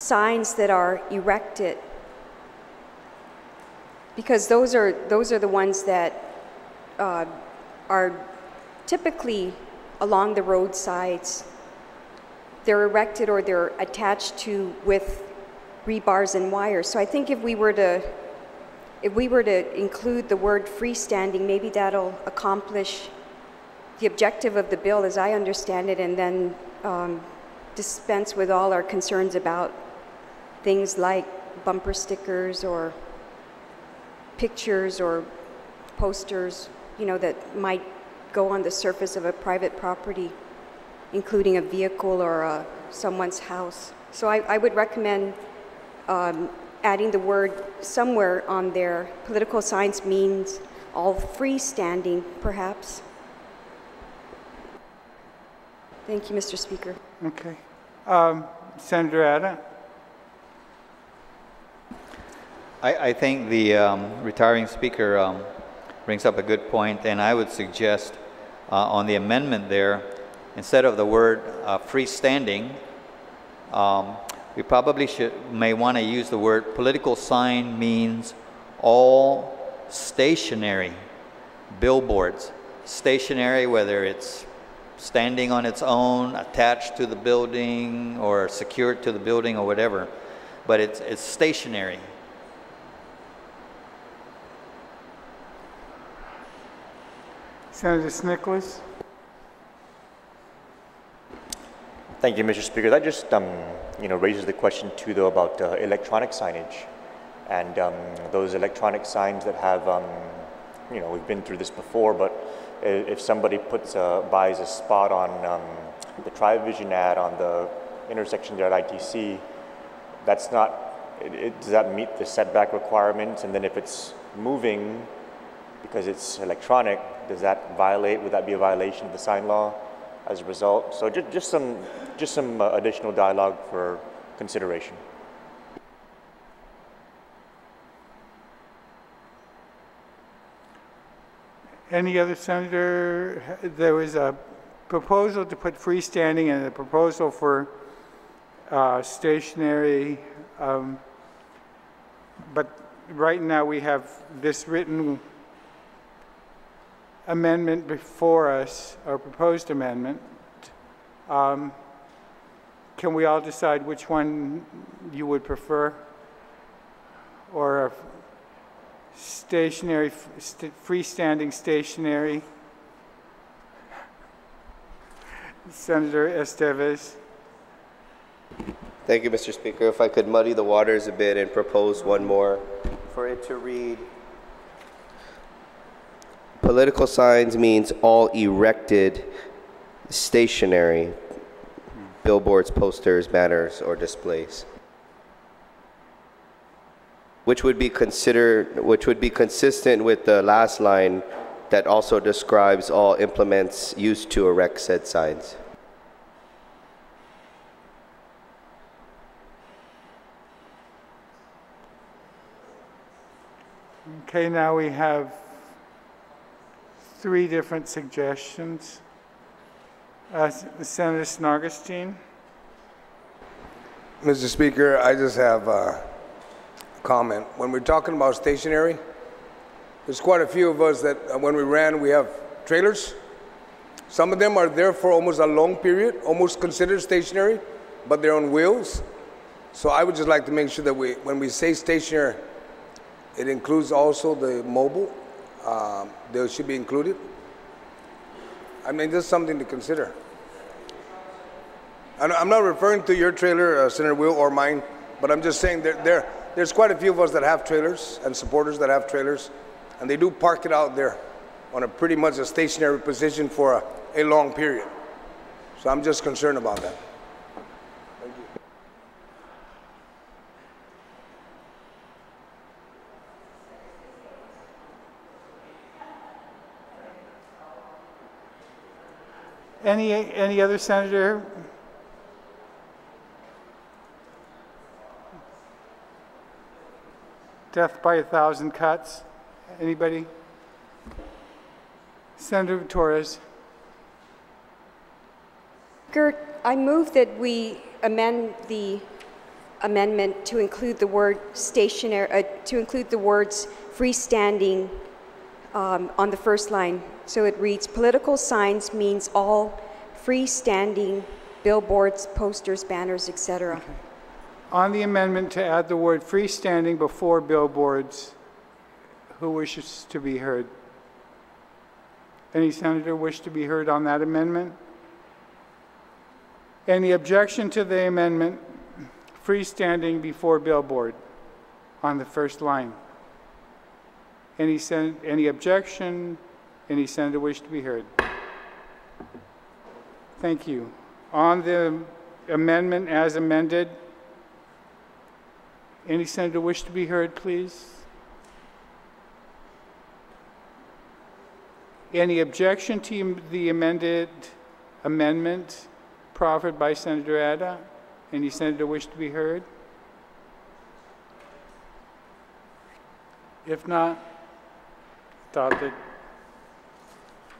signs that are erected, because those are the ones that are typically along the roadsides. They're erected or they're attached to with rebars and wires. So I think if we were to include the word freestanding, maybe that'll accomplish the objective of the bill as I understand it, and then dispense with all our concerns about things like bumper stickers or pictures or posters, that might go on the surface of a private property, including a vehicle or someone's house. So I would recommend adding the word somewhere on there. Political signs means all freestanding, perhaps. Thank you, Mr. Speaker. Okay. Senator Ada? I think the retiring speaker brings up a good point, and I would suggest on the amendment there, instead of the word freestanding, we probably may want to use the word political sign means all stationary billboards. Stationary, whether it's standing on its own, attached to the building, or secured to the building, or whatever, but it's stationary. Senator Nicholas. Thank you, Mr. Speaker. That just raises the question too, though, about electronic signage and those electronic signs that have, we've been through this before, but if somebody buys a spot on the TriVision ad on the intersection there at ITC, that's not. Does that meet the setback requirements? And then if it's moving because it's electronic, would that be a violation of the sign law as a result? So just some additional dialogue for consideration. Any other senator? There was a proposal to put freestanding and a proposal for stationary, but right now we have this written amendment before us, or proposed amendment. Can we all decide which one you would prefer? Or stationary, freestanding stationary? Senator Estevez. Thank you, Mr. Speaker. If I could muddy the waters a bit and propose one more, for it to read, political signs means all erected stationary billboards, posters, banners, or displays, which would be consistent with the last line that also describes all implements used to erect said signs. Okay, now we have 3 different suggestions. Senator Snargestein. Mr. Speaker, I just have a comment. When we're talking about stationary, there's quite a few of us that when we ran, we have trailers. Some of them are there for almost a long period, almost considered stationary, but they're on wheels. So I would just like to make sure that when we say stationary, it includes also the mobile. They should be included. I mean, just something to consider. I'm not referring to your trailer, Senator Will, or mine, but I'm just saying there's quite a few of us that have trailers and supporters that have trailers, and they do park it out there on a pretty much a stationary position for a long period. So I'm just concerned about that. Thank you. Any other senator? Death by 1,000 cuts. Anybody? Senator Torres. Gert, I move that we amend the amendment to include the word stationary, to include the words freestanding on the first line. So it reads, political signs means all freestanding billboards, posters, banners, etc. Okay. On the amendment to add the word freestanding before billboards, who wishes to be heard? Any senator wish to be heard on that amendment? Any objection to the amendment, freestanding before billboard on the first line? Any objection? Any senator wish to be heard? Thank you. On the amendment as amended, any senator wish to be heard, please? Any objection to the amendment proffered by Senator Ada? Any senator wish to be heard? If not, thought that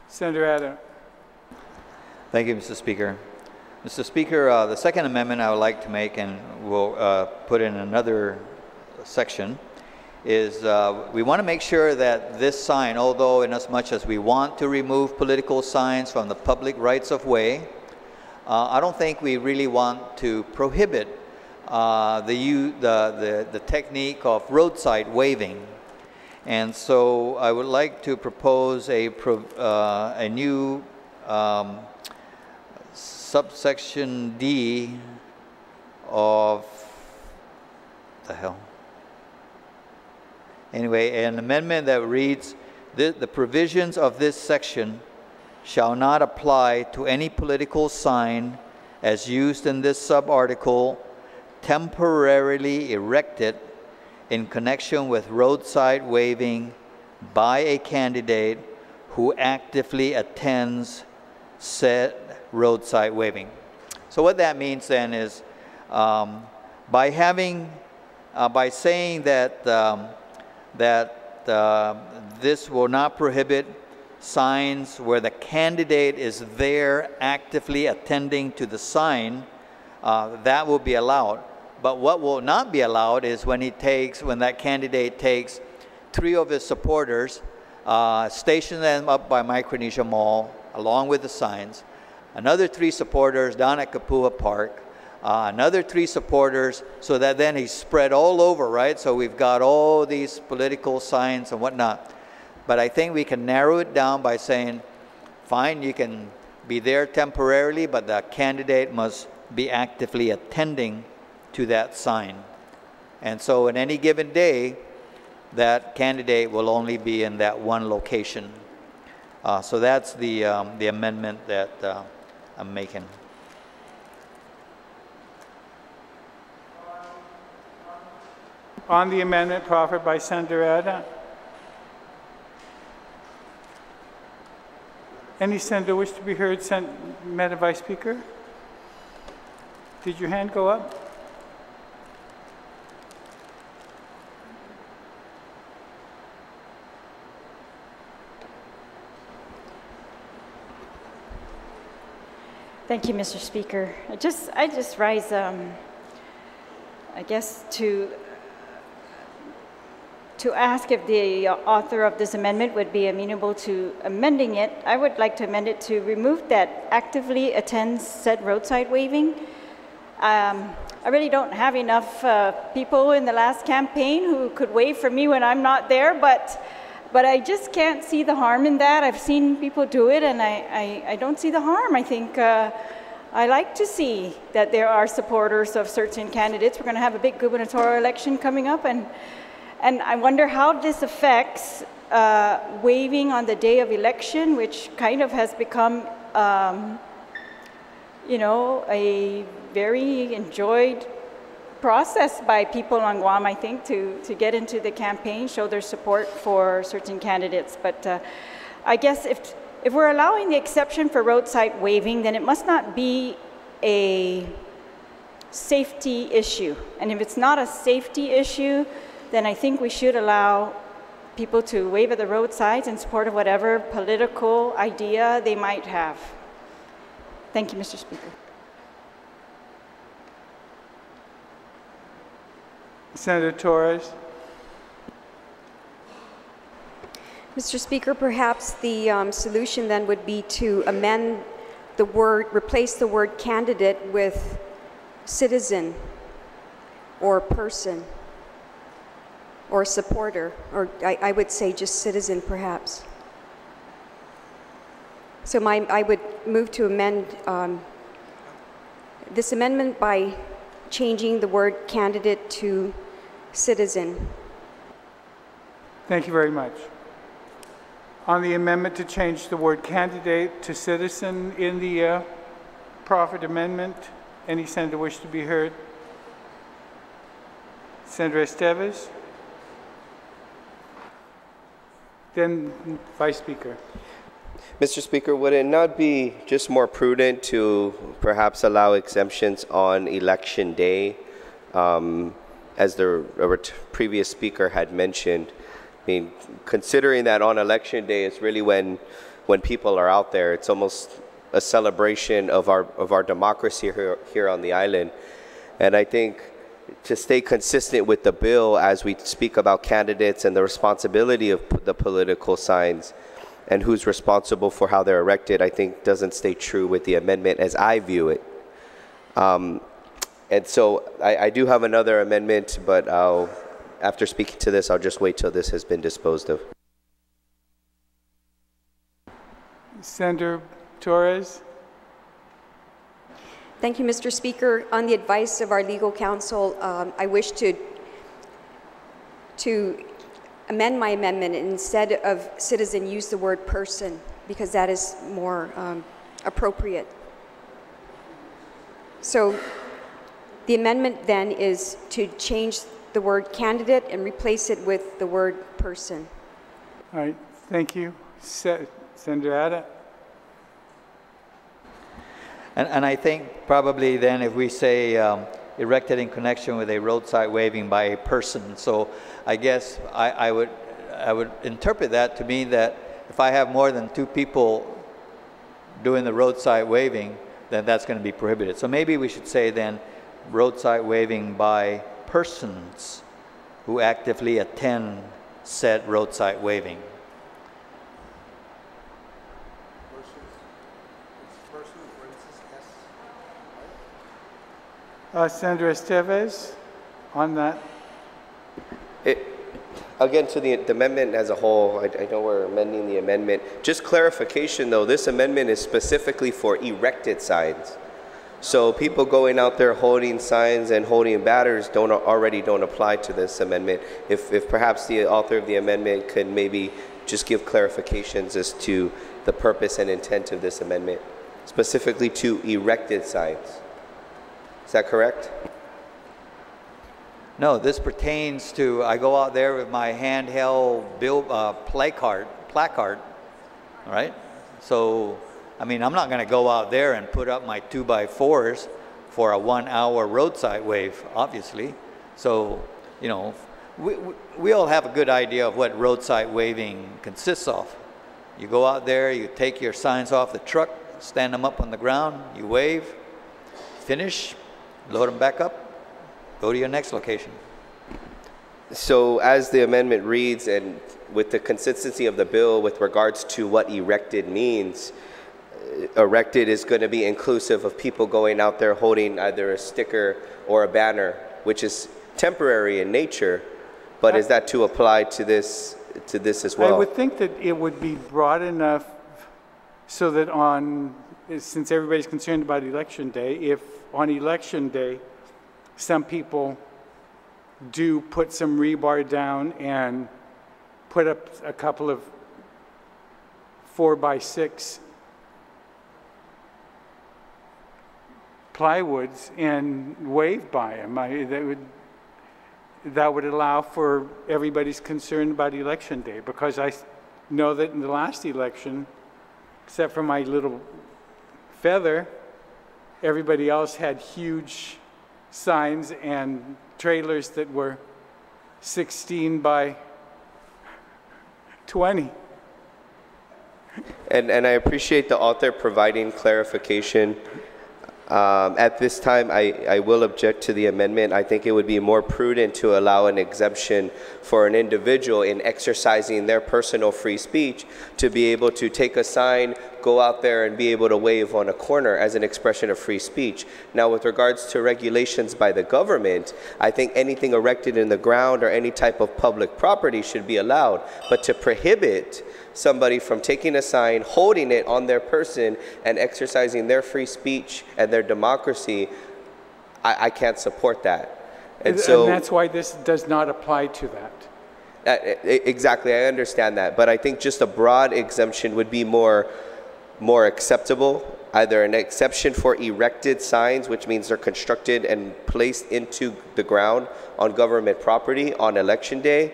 Senator Ada. Thank you, Mr. Speaker. Mr. Speaker, the second amendment I would like to make, and we'll put in another section, is we want to make sure that this sign, although in as much as we want to remove political signs from the public rights of way, I don't think we really want to prohibit the technique of roadside waving. And so I would like to propose a new subsection D of the hell. Anyway, an amendment that reads, the provisions of this section shall not apply to any political sign as used in this subarticle temporarily erected in connection with roadside waving by a candidate who actively attends said roadside waving. So what that means then is by saying that this will not prohibit signs where the candidate is there actively attending to the sign, that will be allowed. But what will not be allowed is when that candidate takes 3 of his supporters, station them up by Micronesia Mall along with the signs, another 3 supporters down at Kapua Park, another 3 supporters, so that then he's spread all over, right? So we've got all these political signs and whatnot. But I think we can narrow it down by saying, fine, you can be there temporarily, but the candidate must be actively attending to that sign. And so in any given day, that candidate will only be in that one location. So that's the amendment that I'm making. On the amendment proffered by Senator Ada, any senator wish to be heard? Madam Vice Speaker, did your hand go up? Thank you, Mr. Speaker. I just rise, I guess, to ask if the author of this amendment would be amenable to amending it. I would like to amend it to remove that actively attends said roadside waving. I really don't have enough people in the last campaign who could wave for me when I'm not there, but I just can't see the harm in that. I've seen people do it, and I don't see the harm. I think I like to see that there are supporters of certain candidates. We're going to have a big gubernatorial election coming up, and I wonder how this affects waving on the day of election, which kind of has become, you know, a very enjoyed process by people on Guam, I think, to get into the campaign, show their support for certain candidates. But I guess if we're allowing the exception for roadside waving, then it must not be a safety issue. And if it's not a safety issue, then I think we should allow people to wave at the roadsides in support of whatever political idea they might have. Thank you, Mr. Speaker. Senator Torres. Mr. Speaker, perhaps the solution then would be to amend the word, replace the word candidate with citizen or person or supporter, or I would say just citizen perhaps. So I would move to amend this amendment by changing the word candidate to citizen. Thank you very much. On the amendment to change the word candidate to citizen in the proffered amendment, any senator wish to be heard? Senator Estevez? Then Vice Speaker. Mr. Speaker, would it not be just more prudent to perhaps allow exemptions on election day, as the previous speaker had mentioned? I mean, considering that on election day is really when people are out there, it's almost a celebration of our democracy here on the island. And I think to stay consistent with the bill as we speak about candidates and the responsibility of the political signs and who's responsible for how they're erected, I think doesn't stay true with the amendment as I view it. And so I do have another amendment, but after speaking to this, I'll just wait till this has been disposed of. Senator Torres? Thank you, Mr. Speaker. On the advice of our legal counsel, I wish to amend my amendment and instead of citizen, use the word person, because that is more appropriate. So the amendment then is to change the word candidate and replace it with the word person. All right, thank you. Senator Ada? And I think probably then if we say erected in connection with a roadside waving by a person, so I guess I would interpret that to mean that if I have more than 2 people doing the roadside waving, then that's going to be prohibited. So maybe we should say then roadside waving by persons who actively attend said roadside waving. Senator Estevez, on that. Again, to the amendment as a whole, I know we're amending the amendment. Just clarification though, this amendment is specifically for erected signs. So people going out there holding signs and holding banners already don't apply to this amendment. If perhaps the author of the amendment could maybe just give clarifications as to the purpose and intent of this amendment, specifically to erected signs. Is that correct? No, this pertains to, I go out there with my handheld placard, right? So, I mean, I'm not going to go out there and put up my 2x4s for a 1-hour roadside wave, obviously. So, you know, we all have a good idea of what roadside waving consists of. You go out there, you take your signs off the truck, stand them up on the ground, you wave, finish, load them back up, go to your next location. So as the amendment reads, and with the consistency of the bill with regards to what erected means, erected is going to be inclusive of people going out there holding either a sticker or a banner, which is temporary in nature, but is that to apply to this as well? I would think that it would be broad enough so that since everybody's concerned about election day, if on election day some people do put some rebar down and put up a couple of 4x6 plywoods and wave by them, that would allow for everybody's concern about election day, because I know that in the last election, except for my little feather, everybody else had huge signs and trailers that were 16 by 20. And I appreciate the author providing clarification. At this time, I will object to the amendment. I think it would be more prudent to allow an exemption for an individual in exercising their personal free speech to be able to take a sign, go out there and be able to wave on a corner as an expression of free speech. Now, with regards to regulations by the government, I think anything erected in the ground or any type of public property should be allowed. But to prohibit somebody from taking a sign, holding it on their person, and exercising their free speech and their democracy, I can't support that. And that's why this does not apply to that. Exactly, I understand that. But I think just a broad exemption would be more acceptable. Either an exception for erected signs, which means they're constructed and placed into the ground on government property on election day.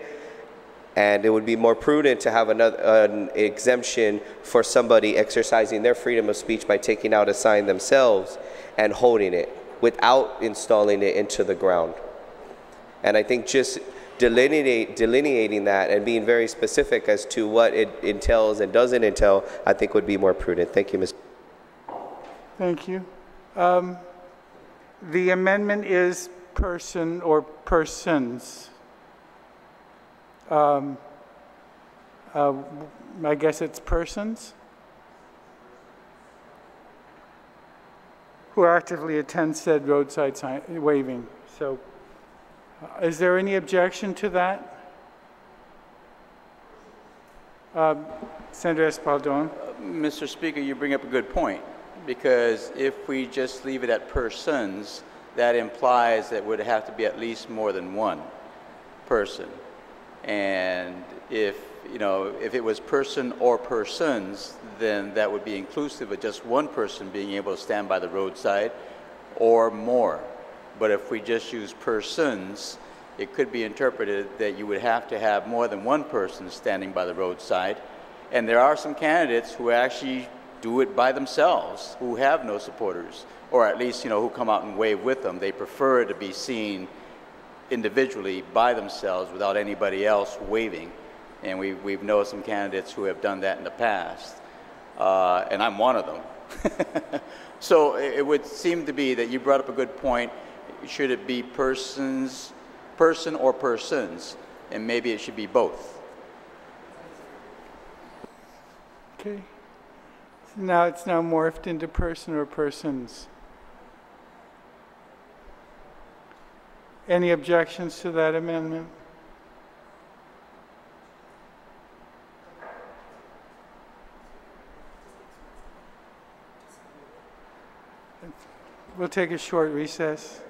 And it would be more prudent to have an exemption for somebody exercising their freedom of speech by taking out a sign themselves and holding it without installing it into the ground. And I think just delineating that and being very specific as to what it entails and doesn't entail, I think would be more prudent. Thank you, Mr. Thank you. The amendment is person or persons. I guess it's persons who actively attend said roadside sign waving. So, is there any objection to that? Senator Espaldon. Mr. Speaker, you bring up a good point, because if we just leave it at persons, that implies that it would have to be at least more than one person. And if it was person or persons, then that would be inclusive of just one person being able to stand by the roadside or more. But if we just use persons, it could be interpreted that you would have to have more than one person standing by the roadside. And there are some candidates who actually do it by themselves, who have no supporters, or at least, who come out and wave with them. They prefer to be seen individually by themselves without anybody else waving. And we've known some candidates who have done that in the past. And I'm one of them. So it would seem to be that you brought up a good point. Should it be person or persons? And maybe it should be both. Okay. So now it's now morphed into person or persons. Any objections to that amendment? We'll take a short recess.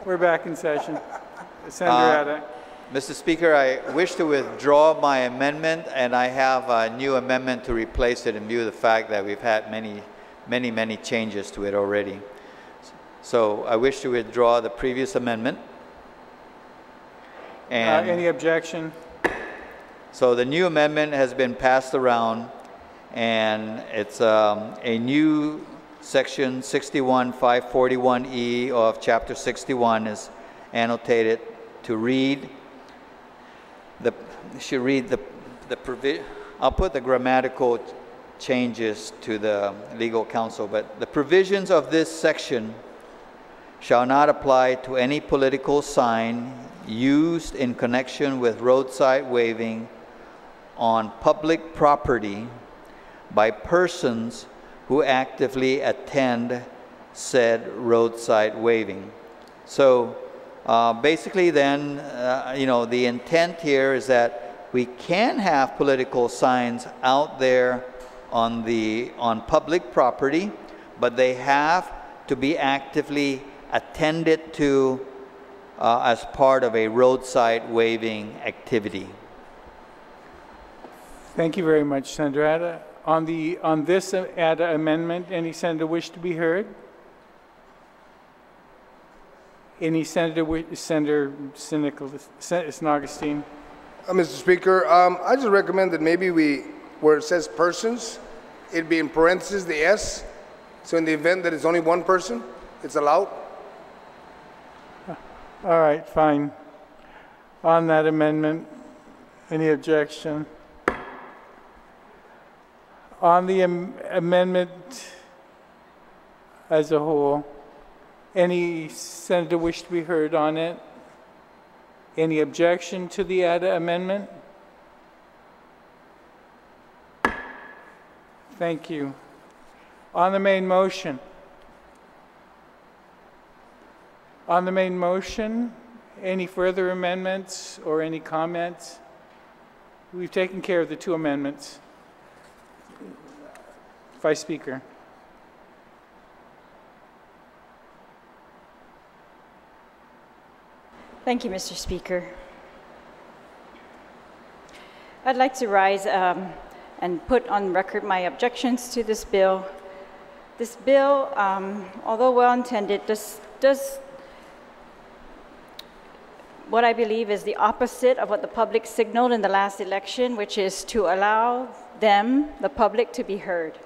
We're back in session. Senator Atta. Mr. Speaker, I wish to withdraw my amendment, and I have a new amendment to replace it in view of the fact that we've had many changes to it already. So I wish to withdraw the previous amendment. And any objection? So the new amendment has been passed around, and it's a new section 61-541E of Chapter 61 is annotated to read. Should read the provision. I'll put the grammatical changes to the legal counsel, but the provisions of this section shall not apply to any political sign used in connection with roadside waving on public property by persons who actively attend said roadside waving. So basically then, the intent here is that we can have political signs out there on public property, but they have to be actively attended to as part of a roadside waving activity. Thank you very much, Senator Atta. On this Atta amendment, any senator wish to be heard? Any Senator Augustine? Mr. Speaker, I just recommend that maybe where it says persons, it'd be in parentheses the S, so in the event that it's only one person, it's allowed. All right, fine. On that amendment, any objection? On the amendment as a whole, any senator wish to be heard on it? Any objection to the Atta amendment? Thank you. On the main motion. On the main motion, any further amendments or any comments? We've taken care of the two amendments. Vice Speaker. Thank you, Mr. Speaker. I'd like to rise and put on record my objections to this bill. This bill, although well-intended, does what I believe is the opposite of what the public signaled in the last election, which is to allow them, the public, to be heard.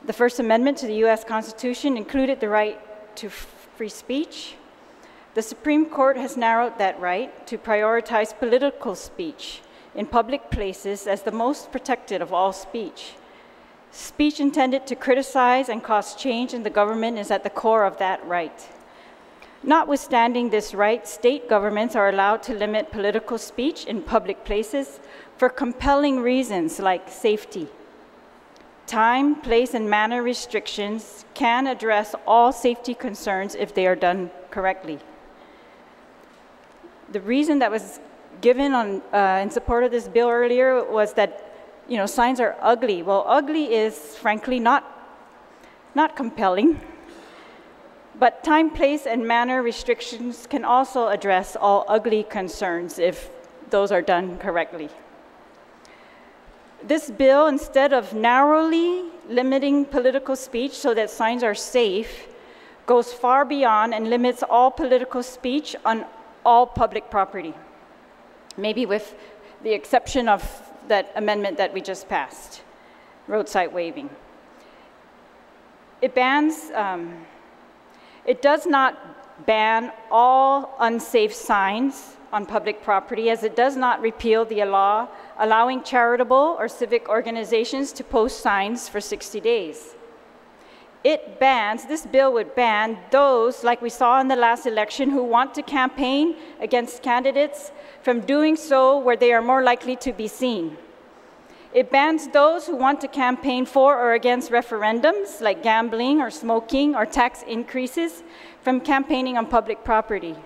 The First Amendment to the U.S. Constitution included the right to free speech. The Supreme Court has narrowed that right to prioritize political speech in public places as the most protected of all speech. Speech intended to criticize and cause change in the government is at the core of that right. Notwithstanding this right, state governments are allowed to limit political speech in public places for compelling reasons like safety. Time, place, and manner restrictions can address all safety concerns if they are done correctly. The reason that was given in support of this bill earlier was that, signs are ugly. Well, ugly is frankly not compelling. But time, place, and manner restrictions can also address all ugly concerns if those are done correctly. This bill, instead of narrowly limiting political speech so that signs are safe, goes far beyond and limits all political speech on all public property, maybe with the exception of that amendment that we just passed, roadside waving. It does not ban all unsafe signs on public property, as it does not repeal the law allowing charitable or civic organizations to post signs for 60 days. This bill would ban those, like we saw in the last election, who want to campaign against candidates from doing so where they are more likely to be seen. It bans those who want to campaign for or against referendums, like gambling or smoking or tax increases, from campaigning on public property.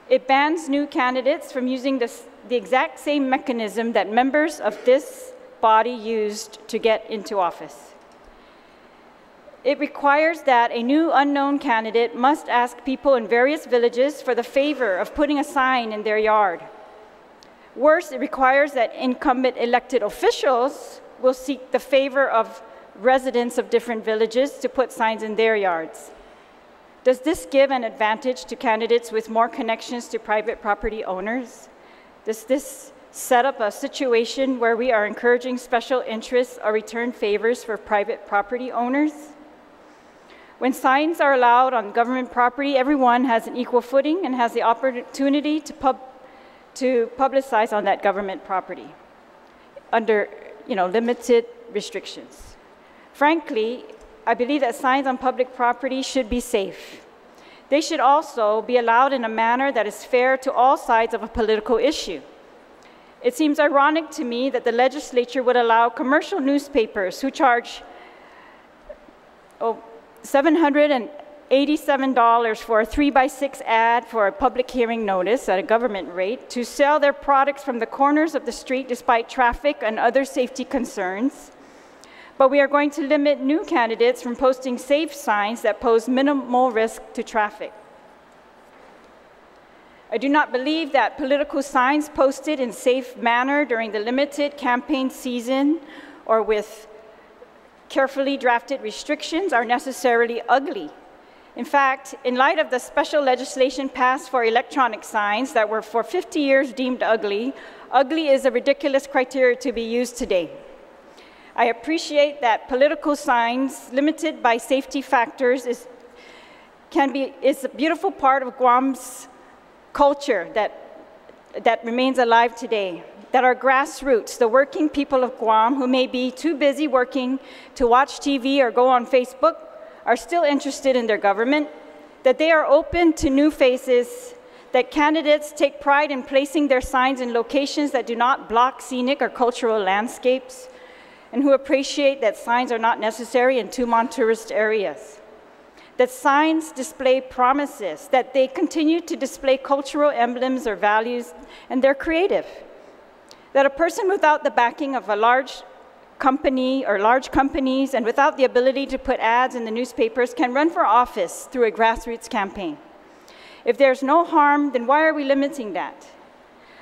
It bans new candidates from using the exact same mechanism that members of this body used to get into office. It requires that a new unknown candidate must ask people in various villages for the favor of putting a sign in their yard. Worse, it requires that incumbent elected officials will seek the favor of residents of different villages to put signs in their yards. Does this give an advantage to candidates with more connections to private property owners? Does this set up a situation where we are encouraging special interests or return favors for private property owners? When signs are allowed on government property, everyone has an equal footing and has the opportunity to publicize on that government property under limited restrictions. Frankly, I believe that signs on public property should be safe. They should also be allowed in a manner that is fair to all sides of a political issue. It seems ironic to me that the legislature would allow commercial newspapers who charge $787 for a 3x6 ad for a public hearing notice at a government rate to sell their products from the corners of the street despite traffic and other safety concerns. But we are going to limit new candidates from posting safe signs that pose minimal risk to traffic. I do not believe that political signs posted in safe manner during the limited campaign season or with carefully drafted restrictions are necessarily ugly. In fact, in light of the special legislation passed for electronic signs that were for 50 years deemed ugly, ugly is a ridiculous criteria to be used today. I appreciate that political signs limited by safety factors is a beautiful part of Guam's culture that remains alive today. That our grassroots, the working people of Guam who may be too busy working to watch TV or go on Facebook, are still interested in their government, that they are open to new faces, that candidates take pride in placing their signs in locations that do not block scenic or cultural landscapes, and who appreciate that signs are not necessary in too many tourist areas. That signs display promises, that they continue to display cultural emblems or values, and they're creative. That a person without the backing of a large company or large companies and without the ability to put ads in the newspapers can run for office through a grassroots campaign. If there's no harm, then why are we limiting that?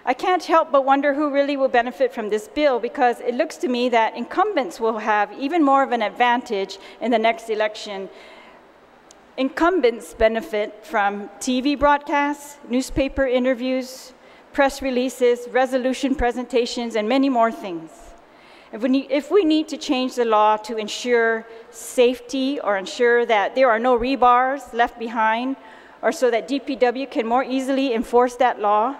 I can't help but wonder who really will benefit from this bill, because it looks to me that incumbents will have even more of an advantage in the next election. Incumbents benefit from TV broadcasts, newspaper interviews, press releases, resolution presentations, and many more things. If we need to change the law to ensure safety or ensure that there are no rebars left behind, or so that DPW can more easily enforce that law,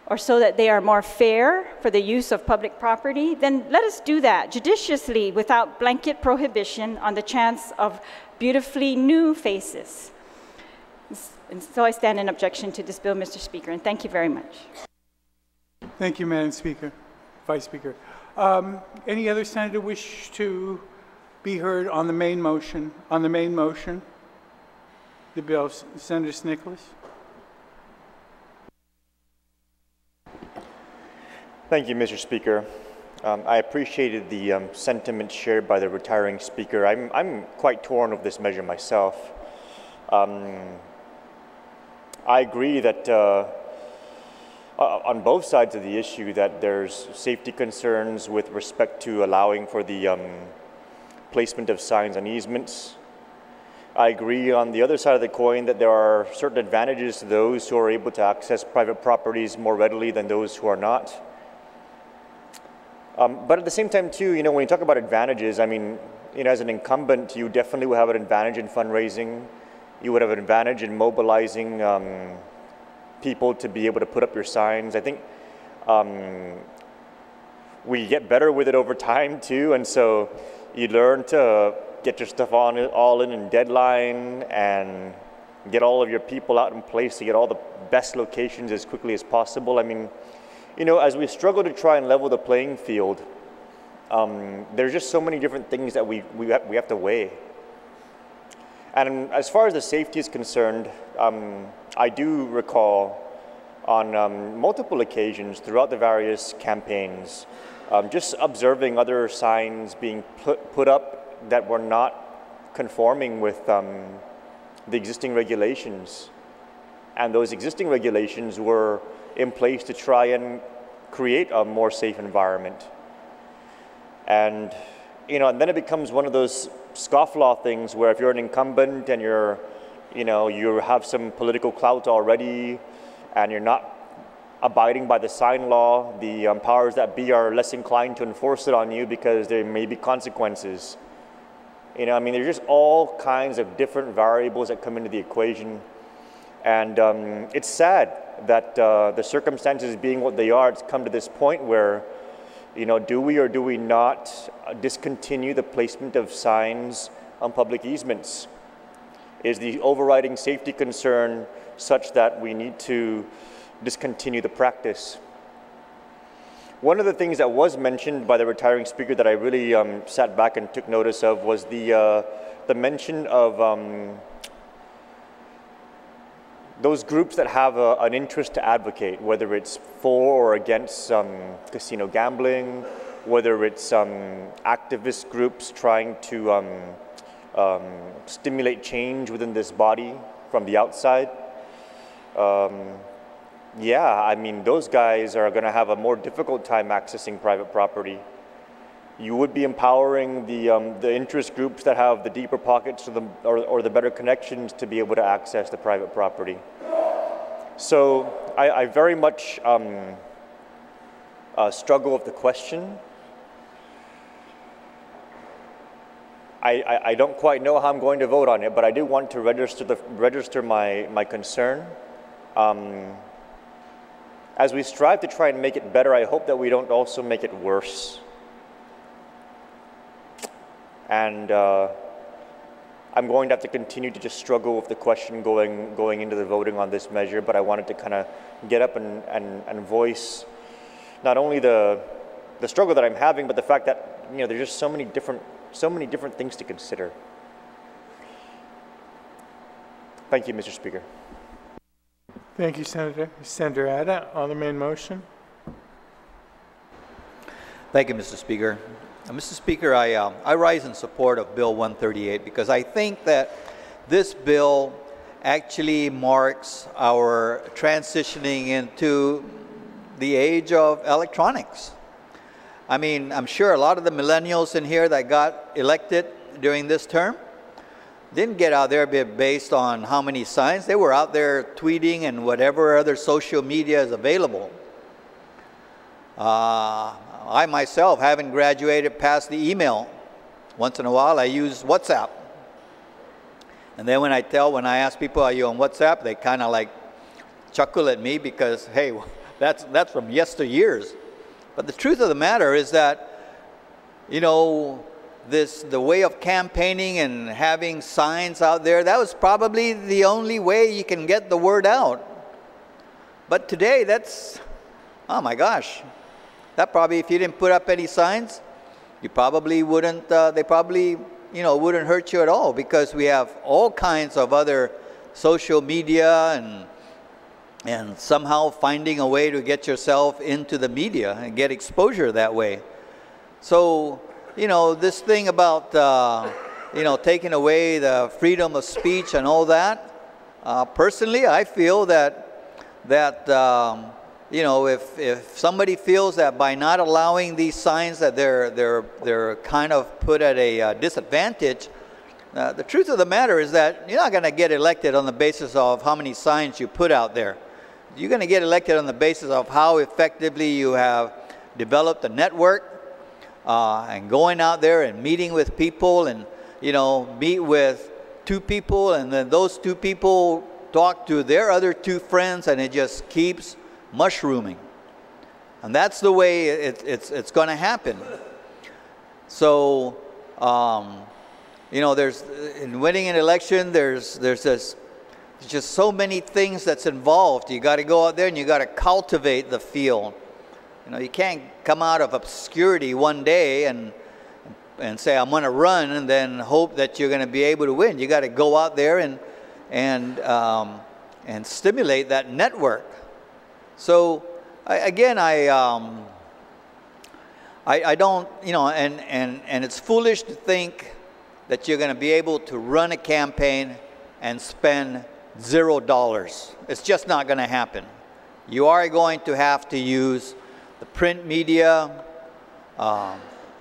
or so that they are more fair for the use of public property, then let us do that judiciously without blanket prohibition on the chance of beautifully new faces. And so I stand in objection to this bill, Mr. Speaker, and thank you very much. Thank you, Madam Speaker, Vice Speaker. Any other senator wish to be heard on the main motion? On the main motion, the bill, Senator Nicholas. Thank you, Mr. Speaker. I appreciated the sentiment shared by the retiring speaker. I'm quite torn of this measure myself. I agree that on both sides of the issue that there's safety concerns with respect to allowing for the placement of signs on easements. I agree on the other side of the coin that there are certain advantages to those who are able to access private properties more readily than those who are not. But at the same time too, when you talk about advantages, I mean, as an incumbent, you definitely will have an advantage in fundraising. You would have an advantage in mobilizing people to be able to put up your signs. I think we get better with it over time too, and so you learn to get your stuff all in deadline and get all of your people out in place to get all the best locations as quickly as possible. I mean, as we struggle to try and level the playing field, there's just so many different things that we have to weigh. And as far as the safety is concerned, I do recall on multiple occasions throughout the various campaigns, just observing other signs being put up that were not conforming with the existing regulations. And those existing regulations were in place to try and create a more safe environment. And, you know, and then it becomes one of those scofflaw things where if you're an incumbent and you're, you know, you have some political clout already and you're not abiding by the sign law, the powers that be are less inclined to enforce it on you because there may be consequences. You know, I mean, there's just all kinds of different variables that come into the equation. And it's sad that the circumstances being what they are, it's come to this point where, you know, do we or do we not discontinue the placement of signs on public easements? Is the overriding safety concern such that we need to discontinue the practice? One of the things that was mentioned by the retiring speaker that I really sat back and took notice of was the mention of those groups that have an interest to advocate, whether it's for or against casino gambling, whether it's activist groups trying to stimulate change within this body from the outside. Yeah, I mean, those guys are going to have a more difficult time accessing private property. You would be empowering the interest groups that have the deeper pockets or the better connections to be able to access the private property. So I very much struggle with the question. I don't quite know how I'm going to vote on it, but I do want to register my concern. As we strive to try and make it better, I hope that we don't also make it worse. And I'm going to have to continue to just struggle with the question going into the voting on this measure, but I wanted to kind of get up and voice not only the struggle that I'm having, but the fact that, you know, there's just so many different things to consider. Thank you, Mr. Speaker. Thank you, Senator. Senator Ada, on the main motion. Thank you, Mr. Speaker. Mr. Speaker, I rise in support of Bill 138 because I think that this bill actually marks our transitioning into the age of electronics. I mean, I'm sure a lot of the millennials in here that got elected during this term didn't get out there based on how many signs. They were out there tweeting and whatever other social media is available. I myself haven't graduated past the email. Once in a while I use WhatsApp. And then when I ask people, are you on WhatsApp? They kind of like chuckle at me because, hey, that's from yesteryears. But the truth of the matter is that, you know, the way of campaigning and having signs out there, that was probably the only way you can get the word out. But today, oh my gosh, that probably, if you didn't put up any signs, you probably wouldn't, they probably, you know, wouldn't hurt you at all, because we have all kinds of other social media and somehow finding a way to get yourself into the media and get exposure that way. So, you know, this thing about, you know, taking away the freedom of speech and all that, personally, I feel that you know, if somebody feels that by not allowing these signs that they're kind of put at a disadvantage, the truth of the matter is that you're not going to get elected on the basis of how many signs you put out there. You're going to get elected on the basis of how effectively you have developed a network and going out there and meeting with people, and, you know, meet with 2 people, and then those 2 people talk to their other 2 friends, and it just keeps mushrooming. And that's the way it's going to happen. So, you know, in winning an election, there's just so many things that's involved. You got to go out there and you got to cultivate the field. You know, you can't come out of obscurity one day and say, I'm going to run, and then hope that you're going to be able to win. You got to go out there and stimulate that network. So I don't, you know, and it's foolish to think that you're going to be able to run a campaign and spend $0. It's just not going to happen. You are going to have to use the print media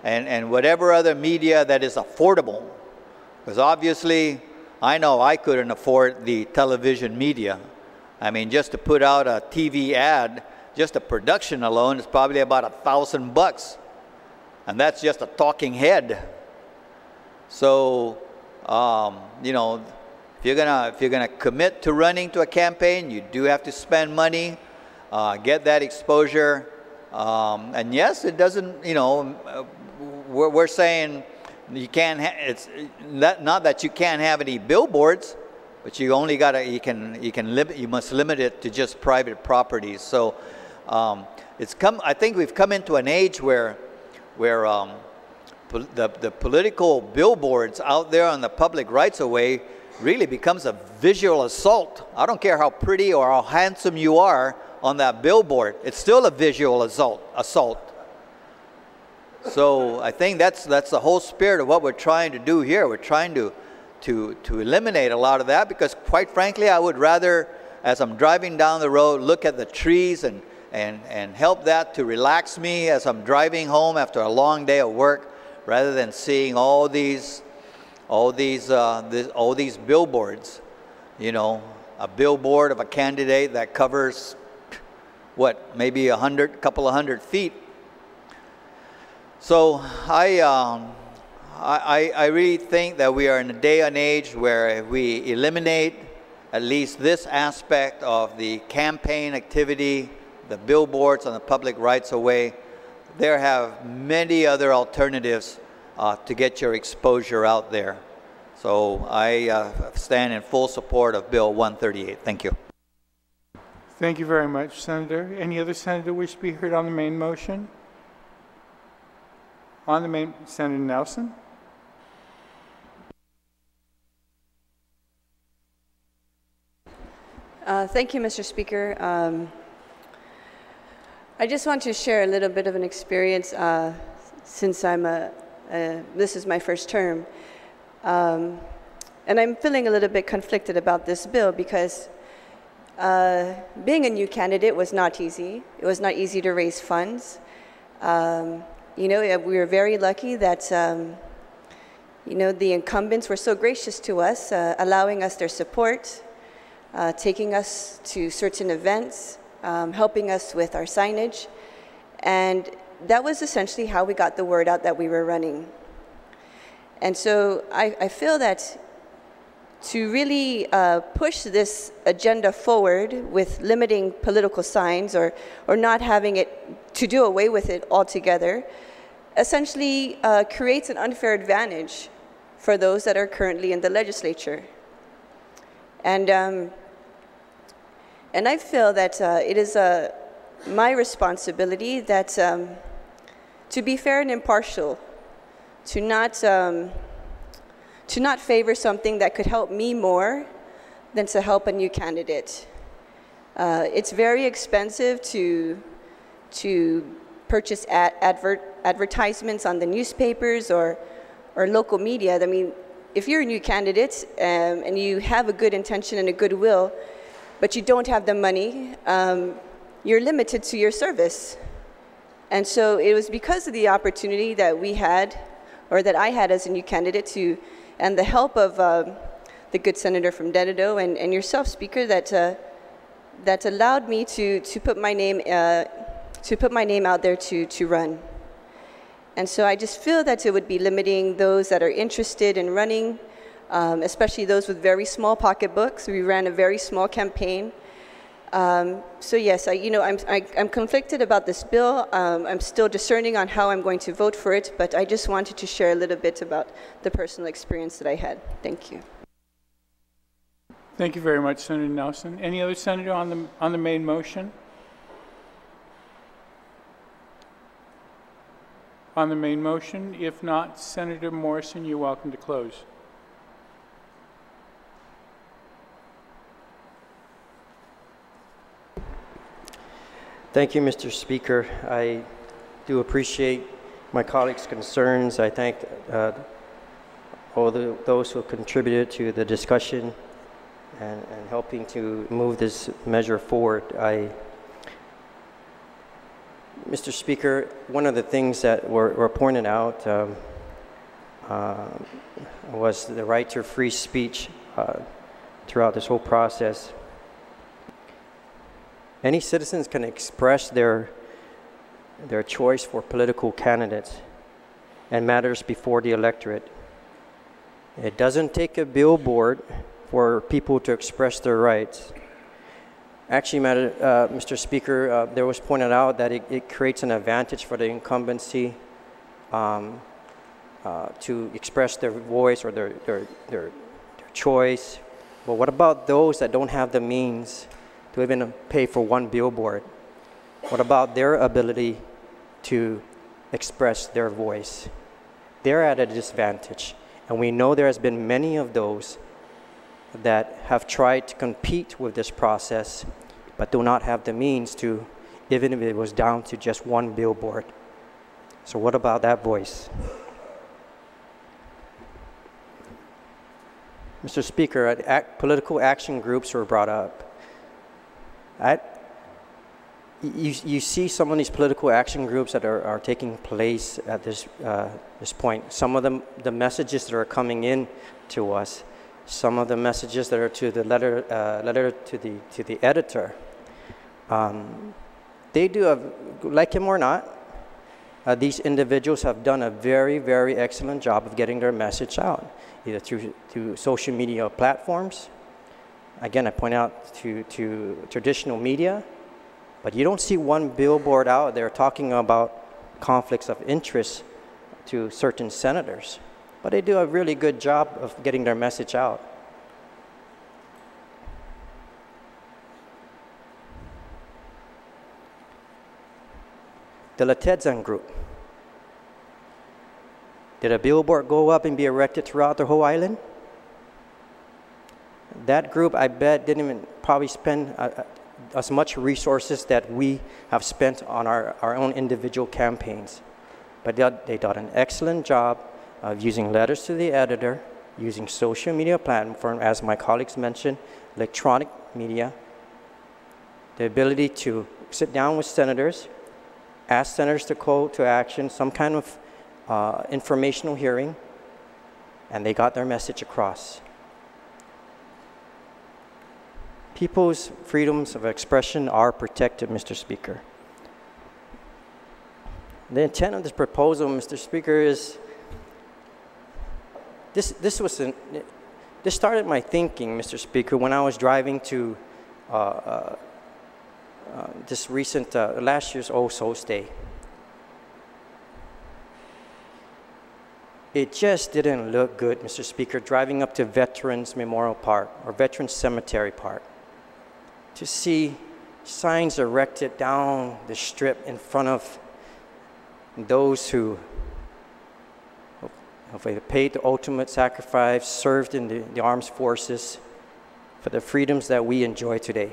and whatever other media that is affordable. Because obviously, I know I couldn't afford the television media. I mean, just to put out a TV ad, just the production alone is probably about $1,000. And that's just a talking head. So, you know, if you're gonna commit to running to a campaign, you do have to spend money, get that exposure. And yes, it doesn't, you know, we're saying you can't, it's not that you can't have any billboards, but you only you must limit it to just private properties. So I think we've come into an age where the political billboards out there on the public rights-of-way really becomes a visual assault. I don't care how pretty or how handsome you are on that billboard. It's still a visual assault. So I think that's the whole spirit of what we're trying to do here. We're trying to eliminate a lot of that, because quite frankly, I would rather, as I'm driving down the road, look at the trees and help that to relax me as I'm driving home after a long day of work, rather than seeing all these billboards. You know, a billboard of a candidate that covers what, maybe a couple of hundred feet. So I really think that we are in a day and age where if we eliminate at least this aspect of the campaign activity, the billboards on the public rights-of-way, there have many other alternatives to get your exposure out there. So I stand in full support of Bill 138. Thank you. Thank you very much, Senator. Any other senator wish to be heard on the main motion? On the main, Senator Nelson. Thank you, Mr. Speaker. I just want to share a little bit of an experience since this is my first term. And I'm feeling a little bit conflicted about this bill because being a new candidate was not easy. It was not easy to raise funds. You know, we were very lucky that, you know, the incumbents were so gracious to us, allowing us their support, taking us to certain events, helping us with our signage. And that was essentially how we got the word out that we were running. And so I feel that to really push this agenda forward with limiting political signs or not having it, to do away with it altogether, essentially creates an unfair advantage for those that are currently in the legislature. And I feel that it is my responsibility that to be fair and impartial, to not favor something that could help me more than to help a new candidate. It's very expensive to purchase advertisements on the newspapers or local media. I mean, if you're a new candidate and you have a good intention and a good will, but you don't have the money, you're limited to your service. And so it was because of the opportunity that we had, or that I had as a new candidate, and the help of the good senator from Dededo and yourself, Speaker, that allowed me to put my name out there to run. And so I just feel that it would be limiting those that are interested in running, especially those with very small pocketbooks. We ran a very small campaign. So yes, I'm conflicted about this bill. I'm still discerning on how I'm going to vote for it, but I just wanted to share a little bit about the personal experience that I had. Thank you. Thank you very much, Senator Nelson. Any other senator on the main motion? On the main motion? If not, Senator Morrison, you're welcome to close. Thank you, Mr. Speaker. I do appreciate my colleagues' concerns. I thank all those who contributed to the discussion and helping to move this measure forward. Mr. Speaker, one of the things that were pointed out was the right to free speech throughout this whole process. Any citizens can express their choice for political candidates and matters before the electorate. It doesn't take a billboard for people to express their rights. Actually, Mr. Speaker, there was pointed out that it creates an advantage for the incumbency to express their voice or their choice. But what about those that don't have the means to even pay for one billboard? What about their ability to express their voice? They're at a disadvantage. And we know there has been many of those that have tried to compete with this process, but do not have the means to, even if it was down to just one billboard. So what about that voice? Mr. Speaker, political action groups were brought up. You see some of these political action groups that are taking place at this point. Some of them, the messages that are coming in to us, some of the messages that are to the letter to the editor. They do, like him or not, these individuals have done a very, very excellent job of getting their message out, either through social media platforms. Again, I point out to traditional media, but you don't see one billboard out there talking about conflicts of interest to certain senators. But they do a really good job of getting their message out. The Latedzan group. Did a billboard go up and be erected throughout the whole island? That group, I bet, didn't even probably spend as much resources that we have spent on our own individual campaigns. But they did an excellent job of using letters to the editor, using social media platform, as my colleagues mentioned, electronic media, the ability to sit down with senators, ask senators to call to action, some kind of informational hearing, and they got their message across. People's freedoms of expression are protected, Mr. Speaker. The intent of this proposal, Mr. Speaker, is this started my thinking, Mr. Speaker, when I was driving to this recent, last year's All Souls Day. It just didn't look good, Mr. Speaker, driving up to Veterans Memorial Park or Veterans Cemetery Park to see signs erected down the strip in front of those who paid the ultimate sacrifice, served in the armed forces for the freedoms that we enjoy today.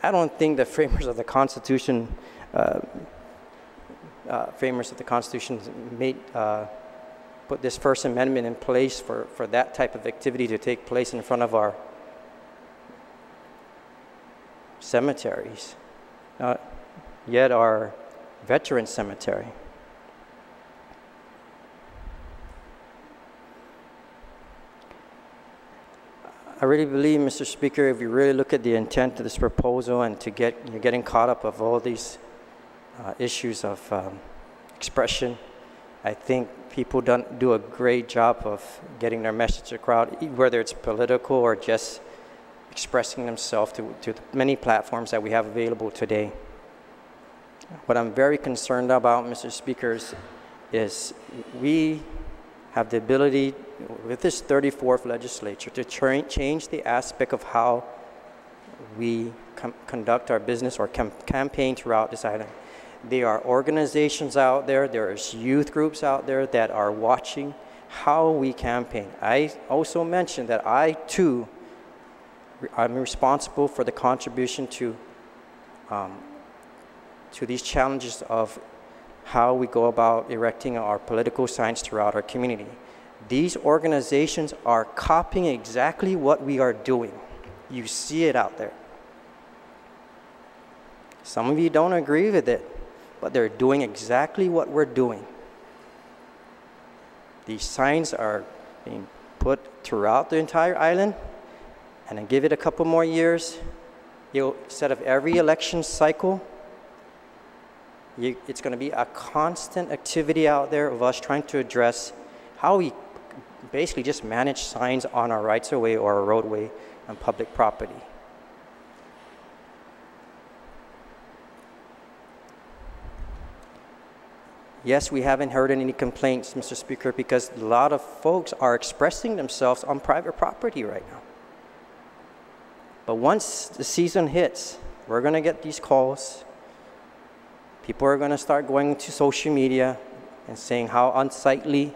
I don't think the framers of the Constitution put this First Amendment in place for that type of activity to take place in front of our cemeteries, not yet our veteran cemetery. I really believe, Mr. Speaker, if you really look at the intent of this proposal and you're getting caught up of all these issues of expression, I think people do a great job of getting their message across, whether it's political or just expressing themselves to the many platforms that we have available today. What I'm very concerned about, Mr. Speaker, is we have the ability with this 34th legislature to change the aspect of how we conduct our business or campaign throughout this island. There are organizations out there, there's youth groups out there that are watching how we campaign. I also mentioned that I too I'm responsible for the contribution to these challenges of how we go about erecting our political signs throughout our community. These organizations are copying exactly what we are doing. You see it out there. Some of you don't agree with it, but they're doing exactly what we're doing. These signs are being put throughout the entire island, and then give it a couple more years, instead of every election cycle, it's going to be a constant activity out there of us trying to address how we basically just manage signs on our rights-of-way or a roadway on public property. Yes, we haven't heard any complaints, Mr. Speaker, because a lot of folks are expressing themselves on private property right now. But once the season hits, we're going to get these calls. People are going to start going to social media and saying how unsightly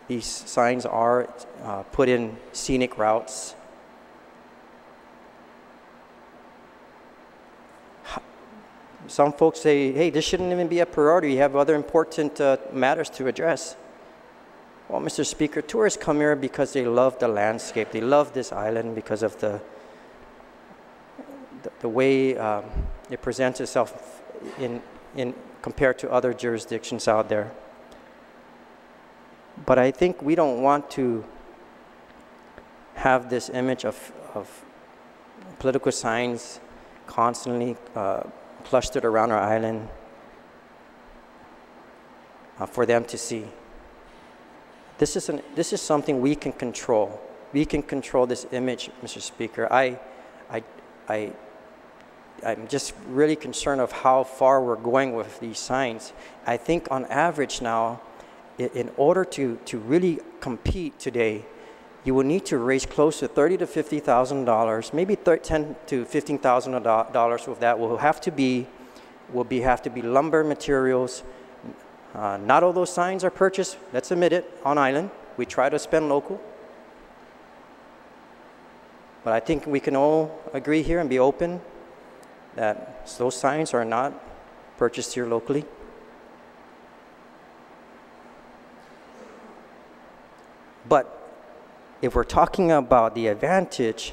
these signs are put in scenic routes. Some folks say, hey, this shouldn't even be a priority. You have other important matters to address. Well, Mr. Speaker, tourists come here because they love the landscape. They love this island because of the way it presents itself in compared to other jurisdictions out there. But I think we don't want to have this image of political signs constantly clustered around our island for them to see. This is something we can control. We can control this image, Mr. Speaker. I'm just really concerned of how far we're going with these signs. I think on average now, in order to really compete today, you will need to raise close to $30,000 to $50,000, maybe $10,000 to $15,000 of that will have to be lumber materials. Not all those signs are purchased, let's admit it, on island. We try to spend local. But I think we can all agree here and be open that those signs are not purchased here locally. But if we're talking about the advantage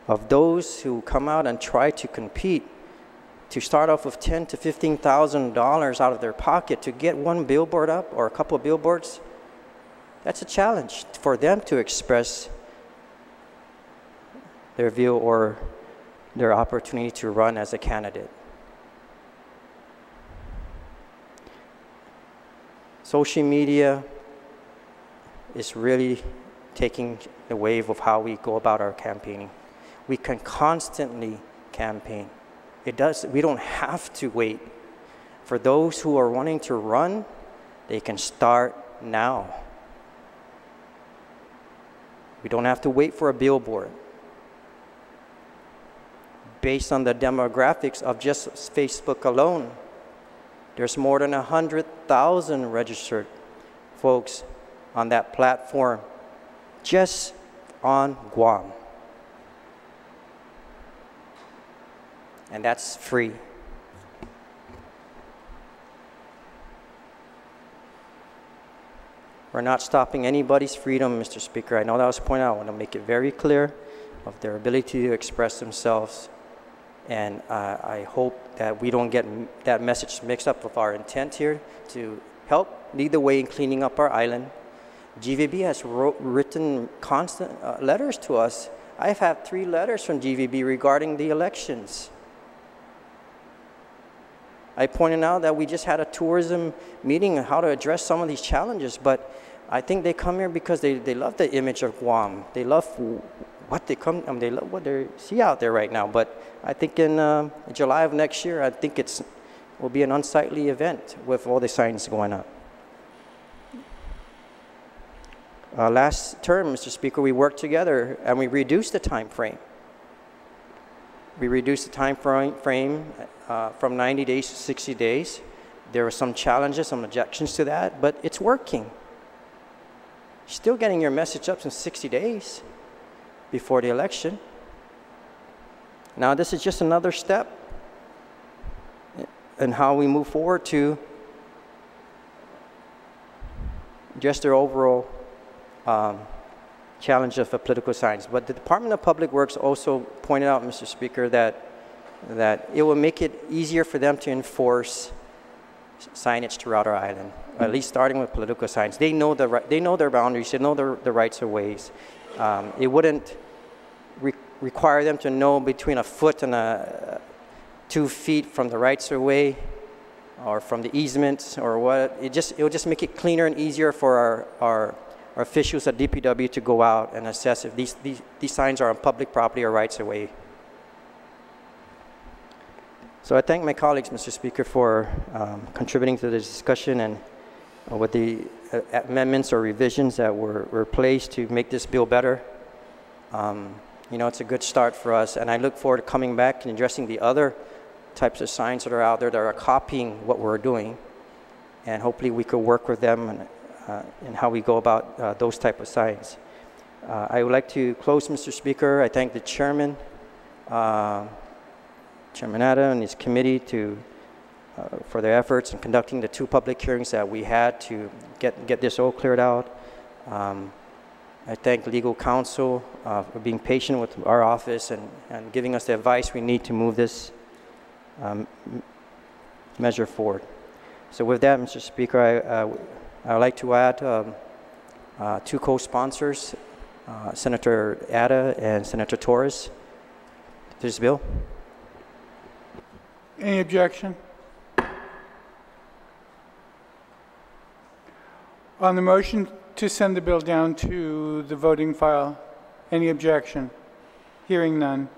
of those who come out and try to compete, to start off with $10,000 to $15,000 out of their pocket to get one billboard up or a couple of billboards, that's a challenge for them to express their view or their opportunity to run as a candidate. Social media is really taking the wave of how we go about our campaigning. We can constantly campaign. We don't have to wait. For those who are wanting to run, they can start now. We don't have to wait for a billboard. Based on the demographics of just Facebook alone, there's more than 100,000 registered folks on that platform just on Guam. And that's free. We're not stopping anybody's freedom, Mr. Speaker. I know that was pointed out. I want to make it very clear of their ability to express themselves. And I hope that we don't get that message mixed up with our intent here to help lead the way in cleaning up our island. GVB has written constant letters to us. I've had 3 letters from GVB regarding the elections. I pointed out that we just had a tourism meeting on how to address some of these challenges, but I think they come here because they love the image of Guam. They love what they love what they see out there right now. But I think in July of next year, I think will be an unsightly event with all the signs going up. Last term, Mr. Speaker, we worked together and we reduced the time frame. We reduced the time frame from 90 days to 60 days. There were some challenges, some objections to that, but it's working. Still getting your message up in 60 days before the election. Now, this is just another step in how we move forward to just their overall challenge of political signs. But the Department of Public Works also pointed out, Mr. Speaker, that it will make it easier for them to enforce signage throughout our island, at least starting with political signs. They know their boundaries, they know the rights of ways. It wouldn't require them to know between a foot and 2 feet from the rights of way or from the easements or what. It will just make it cleaner and easier for our officials at DPW to go out and assess if these signs are on public property or rights of way. So I thank my colleagues, Mr. Speaker, for contributing to the discussion and with the amendments or revisions that were placed to make this bill better. It's a good start for us, and I look forward to coming back and addressing the other types of signs that are out there that are copying what we're doing, and hopefully we could work with them and how we go about those type of signs. I would like to close, Mr. Speaker. I thank the chairman, Chairman Atta and his committee for their efforts in conducting the 2 public hearings that we had to get this all cleared out. I thank legal counsel for being patient with our office and giving us the advice we need to move this measure forward. So with that, Mr. Speaker, I would like to add 2 co-sponsors, Senator Atta and Senator Torres, to this bill. Any objection? On the motion to send the bill down to the voting file, any objection? Hearing none.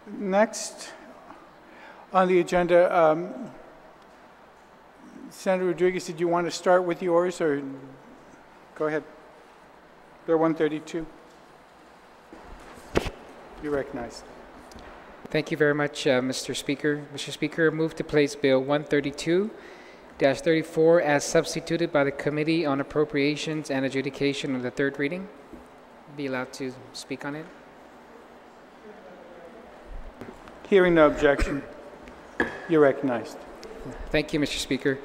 Next on the agenda, Senator Rodriguez, did you want to start with yours, or go ahead? Bill 132. You're recognized. Thank you very much, Mr. Speaker. Mr. Speaker, move to place Bill 132-34 as substituted by the Committee on Appropriations and Adjudication on the 3rd reading. Be allowed to speak on it. Hearing no objection, you're recognized. Thank you, Mr. Speaker.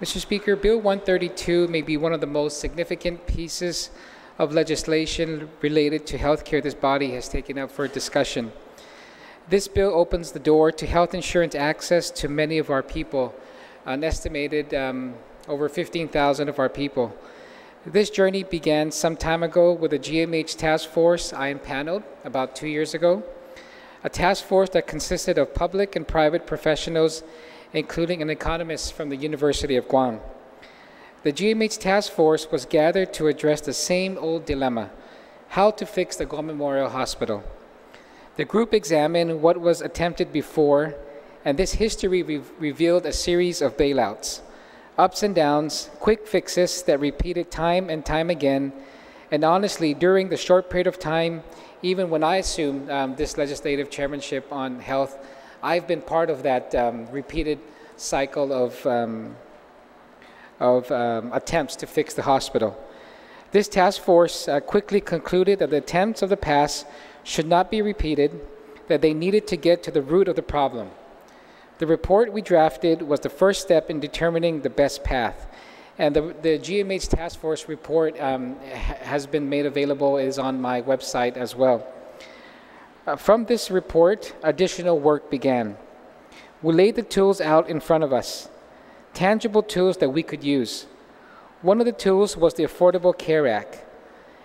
Mr. Speaker, Bill 132 may be one of the most significant pieces of legislation related to healthcare this body has taken up for discussion. This bill opens the door to health insurance access to many of our people, an estimated over 15,000 of our people. This journey began some time ago with a GMH task force I impaneled about 2 years ago, a task force that consisted of public and private professionals, including an economist from the University of Guam. The GMH task force was gathered to address the same old dilemma, how to fix the Guam Memorial Hospital. The group examined what was attempted before, and this history revealed a series of bailouts, ups and downs, quick fixes that repeated time and time again, and honestly, during the short period of time, even when I assumed this legislative chairmanship on health, I've been part of that repeated cycle of attempts to fix the hospital. This task force quickly concluded that the attempts of the past should not be repeated, that they needed to get to the root of the problem. The report we drafted was the first step in determining the best path. And the GMH task force report has been made available, is on my website as well. From this report, additional work began. We laid the tools out in front of us, tangible tools that we could use. One of the tools was the Affordable Care Act.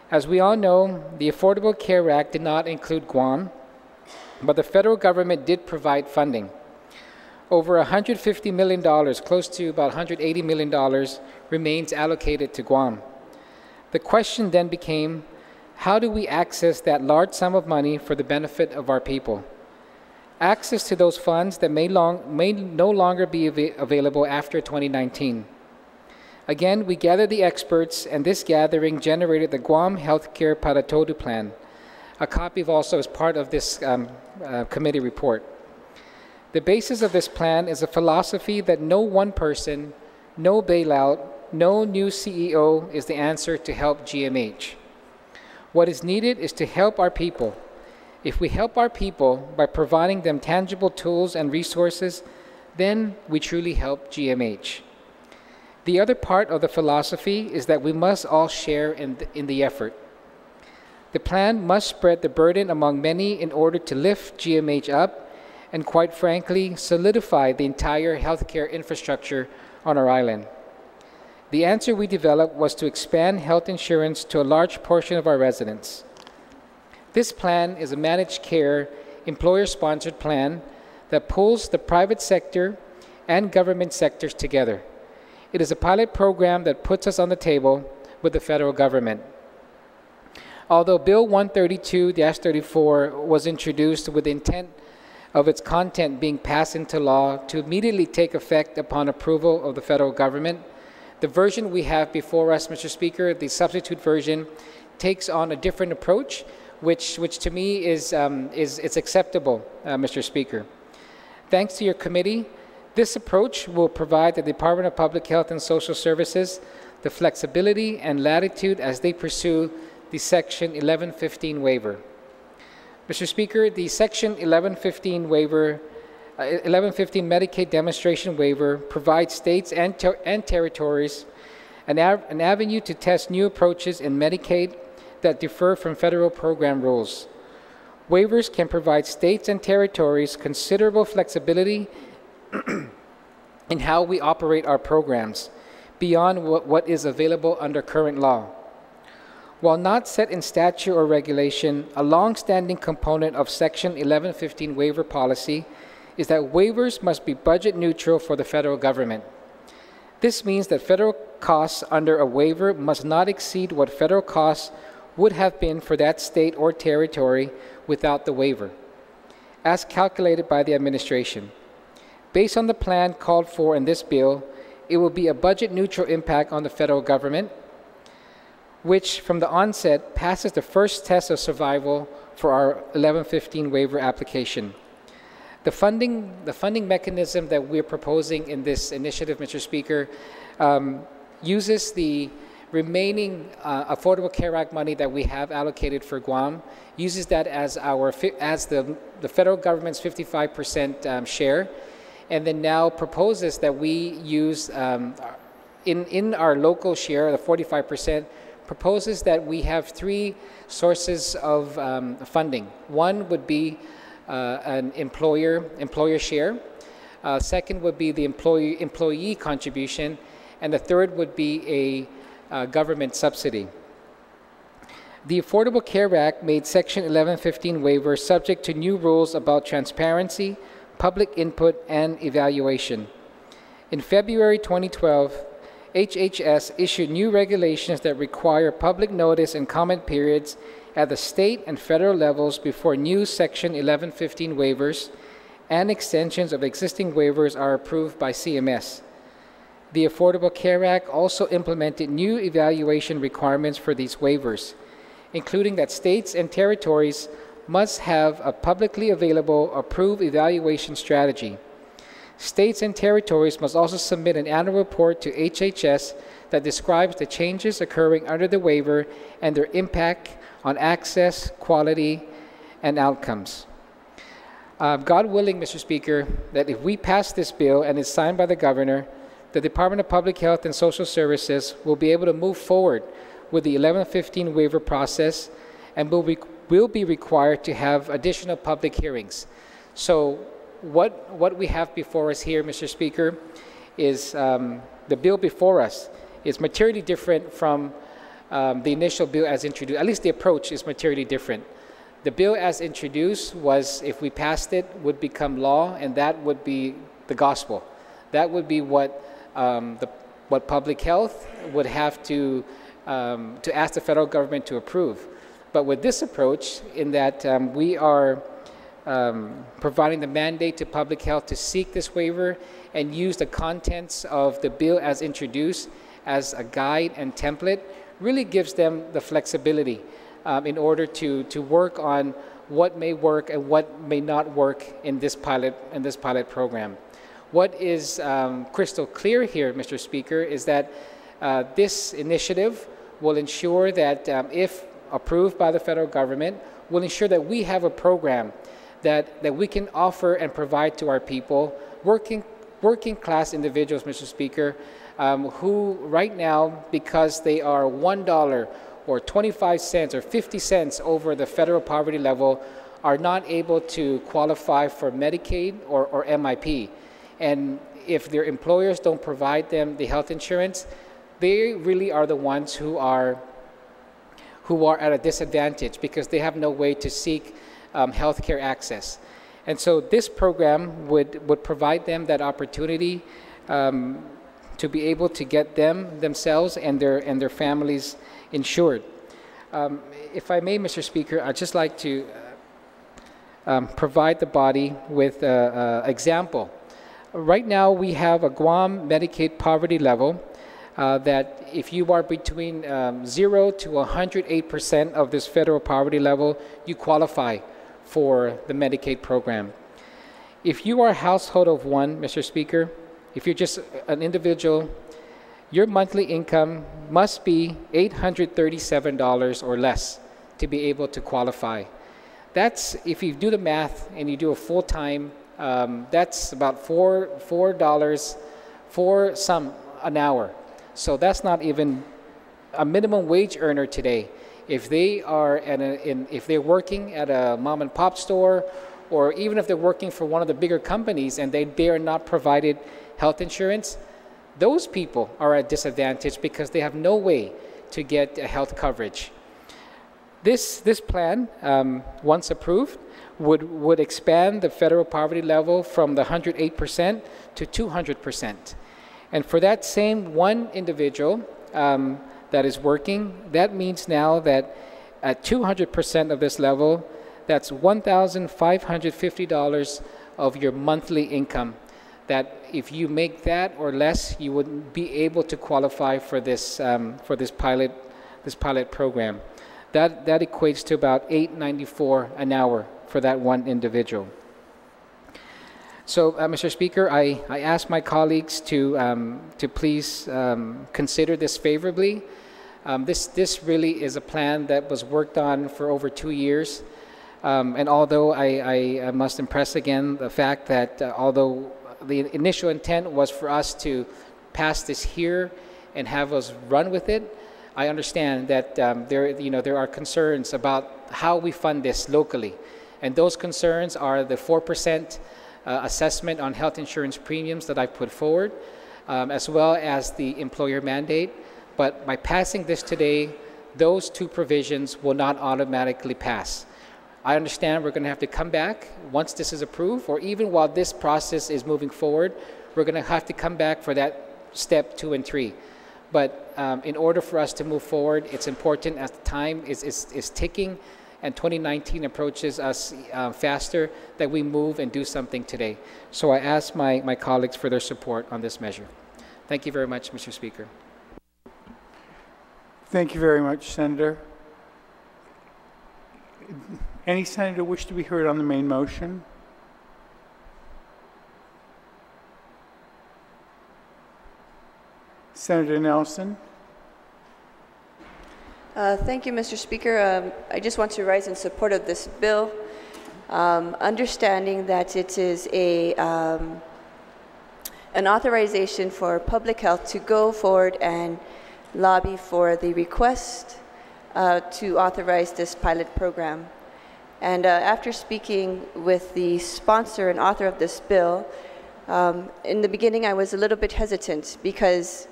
As we all know, the Affordable Care Act did not include Guam, but the federal government did provide funding. Over $150 million, close to about $180 million, remains allocated to Guam. The question then became, how do we access that large sum of money for the benefit of our people? Access to those funds that may no longer be available after 2019. Again, we gathered the experts, and this gathering generated the Guam Healthcare Para Todo Plan. A copy of also is part of this committee report. The basis of this plan is a philosophy that no one person, no bailout, no new CEO is the answer to help GMH. What is needed is to help our people. If we help our people by providing them tangible tools and resources, then we truly help GMH. The other part of the philosophy is that we must all share in the effort. The plan must spread the burden among many in order to lift GMH up and, quite frankly, solidify the entire healthcare infrastructure on our island. The answer we developed was to expand health insurance to a large portion of our residents. This plan is a managed care, employer-sponsored plan that pulls the private sector and government sectors together. It is a pilot program that puts us on the table with the federal government. Although Bill 132-34 was introduced with the intent of its content being passed into law to immediately take effect upon approval of the federal government, the version we have before us, Mr. Speaker, the substitute version, takes on a different approach, which to me is acceptable, Mr. Speaker. Thanks to your committee, this approach will provide the Department of Public Health and Social Services the flexibility and latitude as they pursue the Section 1115 waiver. Mr. Speaker, the Section 1115 waiver, 1115 Medicaid demonstration waiver provides states and territories an avenue to test new approaches in Medicaid that differ from federal program rules. Waivers can provide states and territories considerable flexibility in how we operate our programs beyond what is available under current law. While not set in statute or regulation, a long-standing component of Section 1115 waiver policy is that waivers must be budget neutral for the federal government. This means that federal costs under a waiver must not exceed what federal costs would have been for that state or territory without the waiver, as calculated by the administration. Based on the plan called for in this bill, it will be a budget neutral impact on the federal government, which from the onset passes the first test of survival for our 1115 waiver application. The funding mechanism that we're proposing in this initiative, Mr. Speaker, uses the remaining Affordable Care Act money that we have allocated for Guam, uses that as the federal government's 55% share, and then now proposes that we use in our local share, the 45%, proposes that we have three sources of funding. One would be an employer share. Second would be the employee contribution, and the third would be a government subsidy. The Affordable Care Act made Section 1115 waiver subject to new rules about transparency, public input, and evaluation. In February 2012, HHS issued new regulations that require public notice and comment periods at the state and federal levels before new Section 1115 waivers and extensions of existing waivers are approved by CMS. The Affordable Care Act also implemented new evaluation requirements for these waivers, including that states and territories must have a publicly available approved evaluation strategy. States and territories must also submit an annual report to HHS that describes the changes occurring under the waiver and their impact on access, quality, and outcomes. God willing, Mr. Speaker, that if we pass this bill and it's signed by the governor, the Department of Public Health and Social Services will be able to move forward with the 1115 waiver process and will be required to have additional public hearings. So what we have before us here, Mr. Speaker, is the bill before us is materially different from the initial bill as introduced. At least the approach is materially different. The bill as introduced was, if we passed it, would become law, and that would be the gospel. That would be what public health would have to ask the federal government to approve. But with this approach, in that we are providing the mandate to public health to seek this waiver and use the contents of the bill as introduced as a guide and template, really gives them the flexibility in order to work on what may work and what may not work in this pilot program. What is crystal clear here, Mr. Speaker, is that this initiative will ensure that if approved by the federal government, will ensure that we have a program that we can offer and provide to our people, working working class individuals, Mr. Speaker, who right now, because they are $1 or 25 cents or 50 cents over the federal poverty level, are not able to qualify for Medicaid or MIP. And if their employers don't provide them the health insurance, they really are the ones who are at a disadvantage because they have no way to seek health care access. And so this program would provide them that opportunity to be able to get themselves and their families insured. If I may, Mr. Speaker, I'd just like to provide the body with an example. Right now, we have a Guam Medicaid poverty level that if you are between 0 to 108% of this federal poverty level, you qualify for the Medicaid program. If you are a household of one, Mr. Speaker, if you're just an individual, your monthly income must be $837 or less to be able to qualify. That's, if you do the math and you do a full-time, that's about $4 for some an hour. So that's not even a minimum wage earner today. If they are if they're working at a mom and pop store, or even if they're working for one of the bigger companies and they are not provided health insurance, those people are at disadvantage because they have no way to get health coverage. This plan, once approved, would expand the federal poverty level from the 108% to 200%. And for that same one individual that is working, that means now that at 200% of this level, that's $1,550 of your monthly income. That if you make that or less, you would be able to qualify for this pilot program. That equates to about $8.94 an hour for that one individual. So, Mr. Speaker, I ask my colleagues to please consider this favorably. This really is a plan that was worked on for over 2 years. And although I must impress again the fact that although the initial intent was for us to pass this here and have us run with it, I understand that there are concerns about how we fund this locally. And those concerns are the 4% assessment on health insurance premiums that I put forward, as well as the employer mandate. But by passing this today, those two provisions will not automatically pass. I understand we're going to have to come back once this is approved, or even while this process is moving forward, we're going to have to come back for that step 2 and 3. But in order for us to move forward, it's important as the time is ticking and 2019 approaches us faster, that we move and do something today. So I ask my colleagues for their support on this measure. Thank you very much, Mr. Speaker. Thank you very much, Senator. Any senator wish to be heard on the main motion? Senator Nelson. Thank you, Mr. Speaker. I just want to rise in support of this bill, understanding that it is an authorization for public health to go forward and lobby for the request to authorize this pilot program. And after speaking with the sponsor and author of this bill, in the beginning I was a little bit hesitant because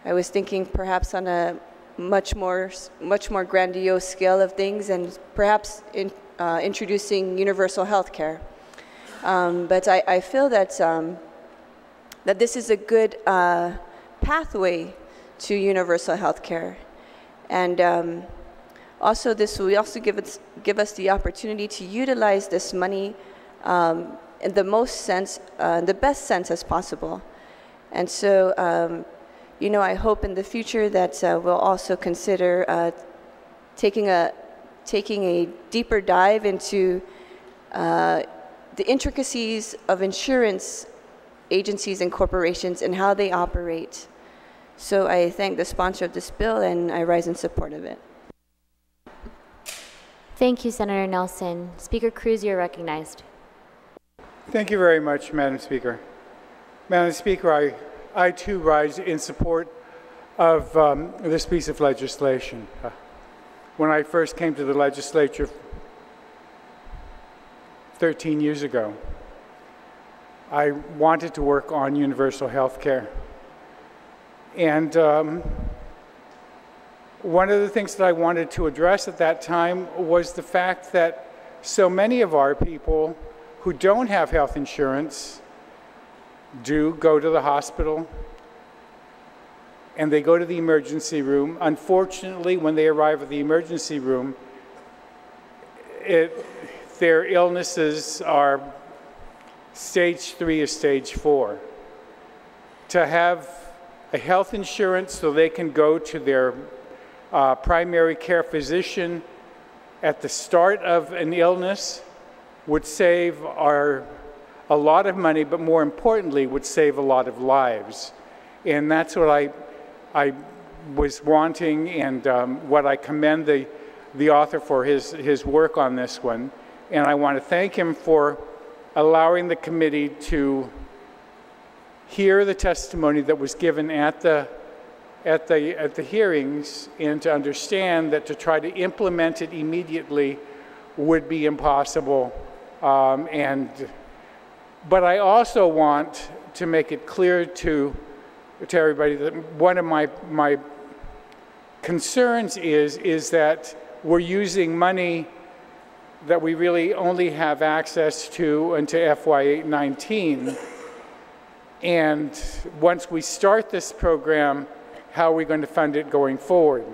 I was thinking perhaps on a much more grandiose scale of things, and perhaps introducing universal health care. But I feel that that this is a good pathway to universal health care. And also this will also give us the opportunity to utilize this money in the best sense as possible. And so I hope in the future that we'll also consider taking a deeper dive into the intricacies of insurance agencies and corporations and how they operate. So I thank the sponsor of this bill, and I rise in support of it. Thank you, Senator Nelson. Speaker Cruz, you're recognized. Thank you very much, Madam Speaker. Madam Speaker, I too rise in support of this piece of legislation. When I first came to the legislature 13 years ago, I wanted to work on universal health care. And one of the things that I wanted to address at that time was the fact that so many of our people who don't have health insurance do go to the hospital and they go to the emergency room. Unfortunately, when they arrive at the emergency room, their illnesses are stage 3 or stage 4. To have a health insurance so they can go to their primary care physician at the start of an illness would save a lot of money, but more importantly, would save a lot of lives. And that's what I was wanting, and what I commend the author for his work on this one. And I want to thank him for allowing the committee to hear the testimony that was given at the hearings, and to understand that to try to implement it immediately would be impossible. But I also want to make it clear to everybody that one of my concerns is that we're using money that we really only have access to until FY19. And once we start this program, how are we going to fund it going forward?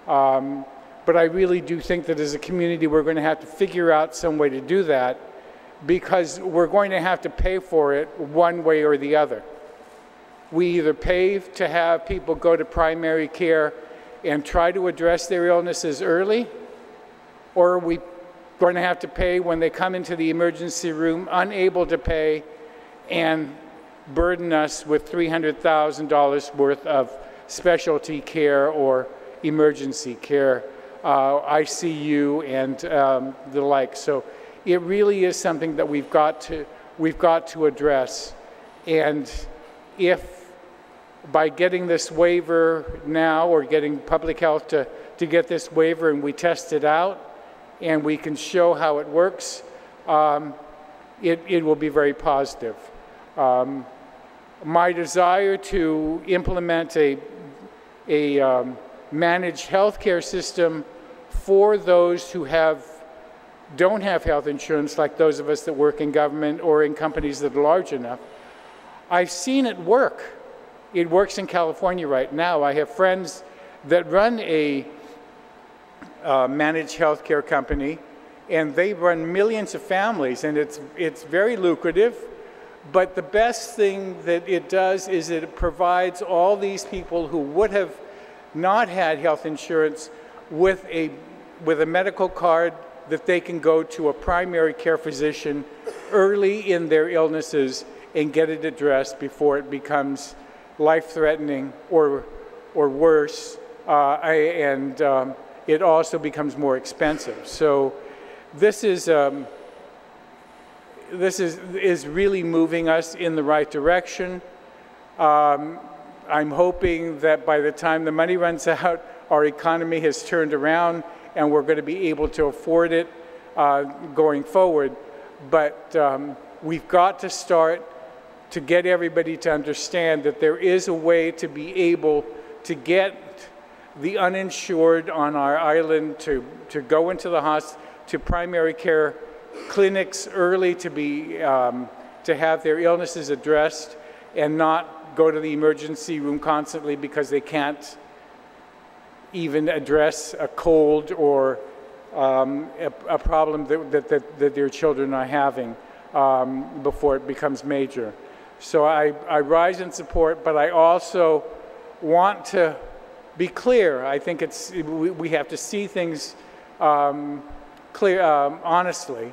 But I really do think that as a community, we're going to have to figure out some way to do that, because we're going to have to pay for it one way or the other. We either pay to have people go to primary care and try to address their illnesses early, or are we going to have to pay when they come into the emergency room unable to pay and burden us with $300,000 worth of specialty care or emergency care, ICU, and the like. So it really is something that we've got to address. And if by getting this waiver now, or getting public health to get this waiver, and we test it out and we can show how it works, it will be very positive. My desire to implement a managed healthcare system for those who don't have health insurance, like those of us that work in government or in companies that are large enough, I've seen it work. It works in California right now. I have friends that run a managed healthcare company, and they run millions of families, and it's very lucrative. But the best thing that it does is it provides all these people who would have not had health insurance with a medical card that they can go to a primary care physician early in their illnesses and get it addressed before it becomes life-threatening or worse, and it also becomes more expensive. So this is really moving us in the right direction. I'm hoping that by the time the money runs out, our economy has turned around and we're going to be able to afford it going forward. But we've got to start to get everybody to understand that there is a way to be able to get the uninsured on our island to go into the hospital, to primary care clinics early, to have their illnesses addressed, and not go to the emergency room constantly because they can't even address a cold or a problem that their children are having before it becomes major. So I rise in support, but I also want to be clear. I think we have to see things honestly.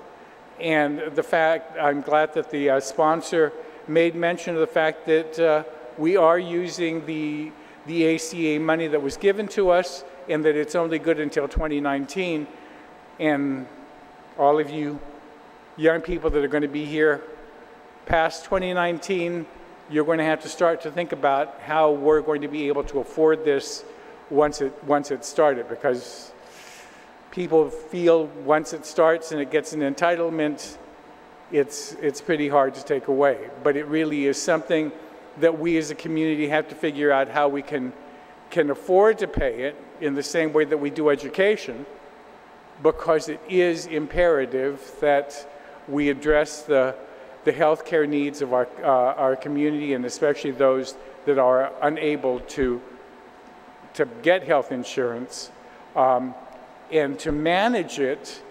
And I'm glad that the sponsor made mention of the fact that we are using the ACA money that was given to us, and that it's only good until 2019. And all of you young people that are going to be here past 2019, you're going to have to start to think about how we're going to be able to afford this once it's started, because people feel once it starts and it gets an entitlement, it's pretty hard to take away. But it really is something that we as a community have to figure out how we can afford to pay it in the same way that we do education, because it is imperative that we address the healthcare needs of our community, and especially those that are unable to get health insurance, and to manage it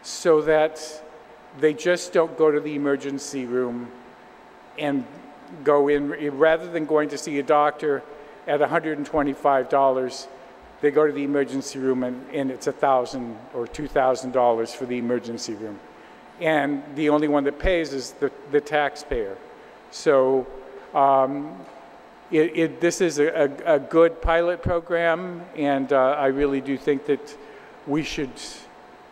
so that they just don't go to the emergency room and go in, rather than going to see a doctor at $125, they go to the emergency room and it's $1,000 or $2,000 for the emergency room. And the only one that pays is the taxpayer. So this is a good pilot program, and I really do think that we should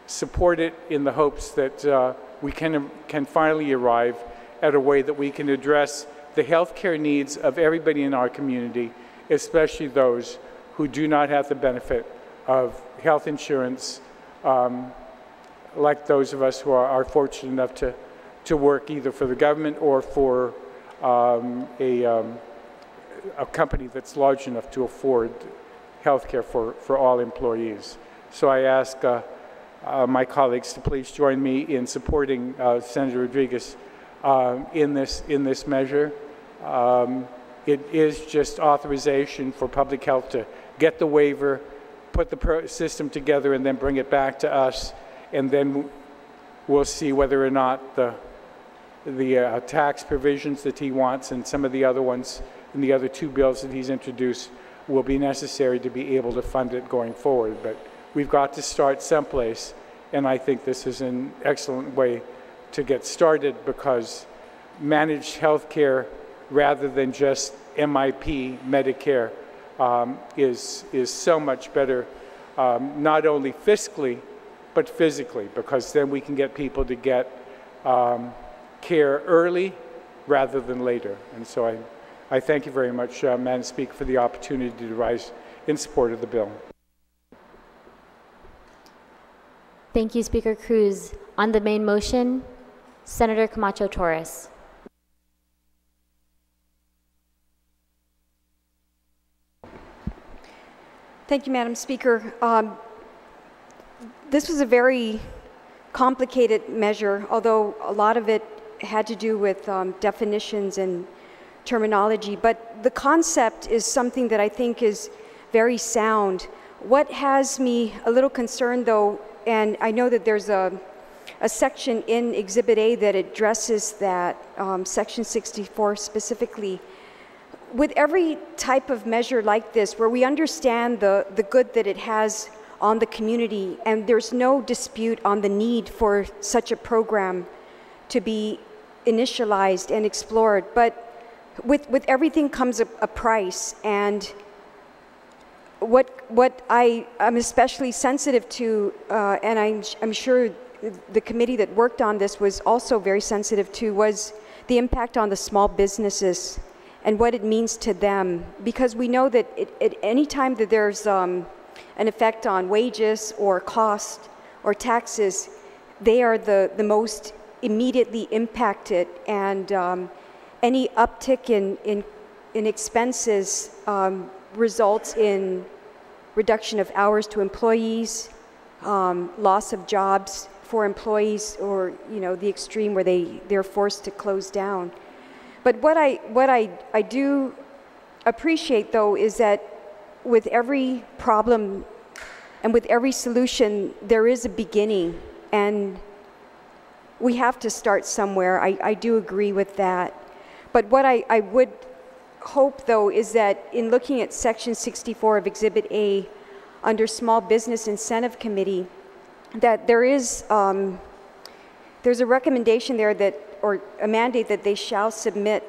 support it in the hopes that we can finally arrive at a way that we can address the healthcare needs of everybody in our community, especially those who do not have the benefit of health insurance, like those of us who are fortunate enough to work either for the government or for a company that's large enough to afford health care for all employees. So I ask my colleagues to please join me in supporting Senator Rodriguez in this measure. It is just authorization for public health to get the waiver, put the system together, and then bring it back to us, and then we'll see whether or not the tax provisions that he wants and some of the other ones in the other two bills that he's introduced will be necessary to be able to fund it going forward. But we've got to start someplace, and I think this is an excellent way to get started, because managed health care rather than just MIP, Medicare, is so much better, not only fiscally, but physically, because then we can get people to get care early rather than later. And so I thank you very much, Madam Speaker, for the opportunity to rise in support of the bill. Thank you, Speaker Cruz. On the main motion, Senator Camacho Torres. Thank you, Madam Speaker. This was a very complicated measure, although a lot of it had to do with definitions and terminology, but the concept is something that I think is very sound. What has me a little concerned, though, and I know that there's a section in Exhibit A that addresses that, Section 64 specifically. With every type of measure like this, where we understand the good that it has on the community, and there's no dispute on the need for such a program to be initialized and explored, but with everything comes a price. And what I'm especially sensitive to, and I'm sure the committee that worked on this was also very sensitive to, was the impact on the small businesses and what it means to them. Because we know that at any time that there's an effect on wages or cost or taxes, they are the most immediately impacted, and any uptick in expenses results in reduction of hours to employees, loss of jobs for employees, or the extreme where they're forced to close down. But what I do appreciate, though, is that with every problem and with every solution, there is a beginning, and we have to start somewhere. I do agree with that. But what I would hope, though, is that in looking at Section 64 of Exhibit A under Small Business Incentive Committee, that there's a recommendation there that, or a mandate that they shall submit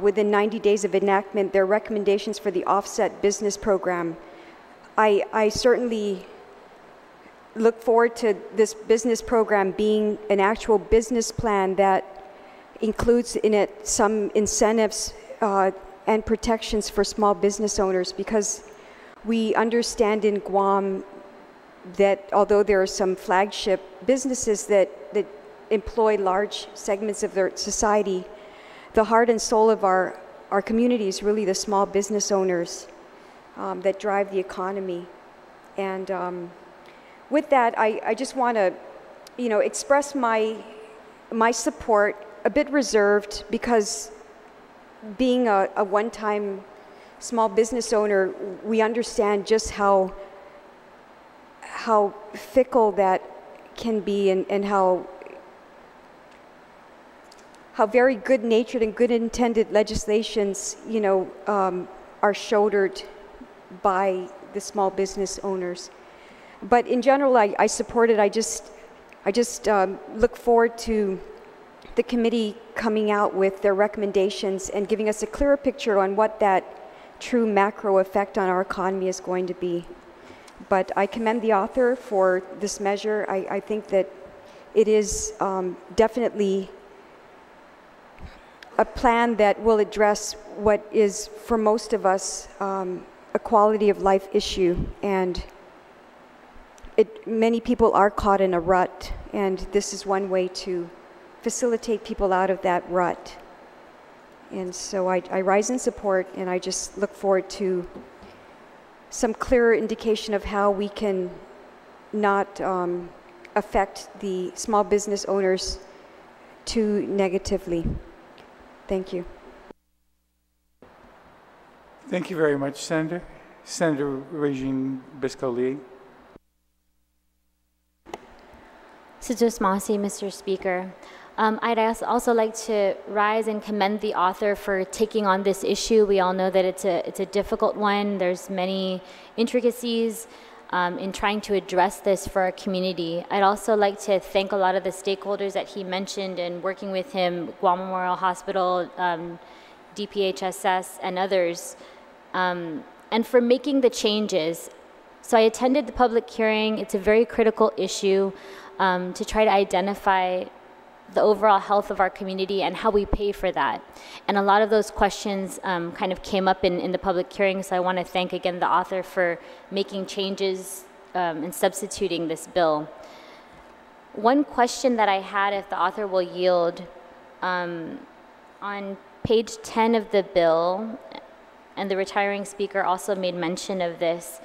within 90 days of enactment their recommendations for the offset business program. I certainly look forward to this business program being an actual business plan that includes in it some incentives and protections for small business owners, because we understand in Guam that although there are some flagship businesses that employ large segments of their society, the heart and soul of our community is really the small business owners that drive the economy. And with that, I just want to, express my support, a bit reserved, because being a one-time small business owner, we understand just how fickle that can be, and how very good-natured and good-intended legislations, are shouldered by the small business owners. But in general, I support it. I just look forward to the committee coming out with their recommendations and giving us a clearer picture on what that true macro effect on our economy is going to be. But I commend the author for this measure. I think that it is definitely a plan that will address what is, for most of us, a quality of life issue. And many people are caught in a rut, and this is one way to facilitate people out of that rut. And so I rise in support, and I just look forward to some clearer indication of how we can not affect the small business owners too negatively. Thank you. Thank you very much, Senator. Senator Regine Bisco-Lee. Sujusmasi, Mr. Speaker. I'd also like to rise and commend the author for taking on this issue. We all know that it's a difficult one. There's many intricacies in trying to address this for our community. I'd also like to thank a lot of the stakeholders that he mentioned and working with him, Guam Memorial Hospital, DPHSS, and others, and for making the changes. So I attended the public hearing. It's a very critical issue to try to identify the overall health of our community and how we pay for that. And a lot of those questions kind of came up in the public hearing, so I want to thank again the author for making changes and substituting this bill. One question that I had, if the author will yield, on page 10 of the bill, and the retiring speaker also made mention of this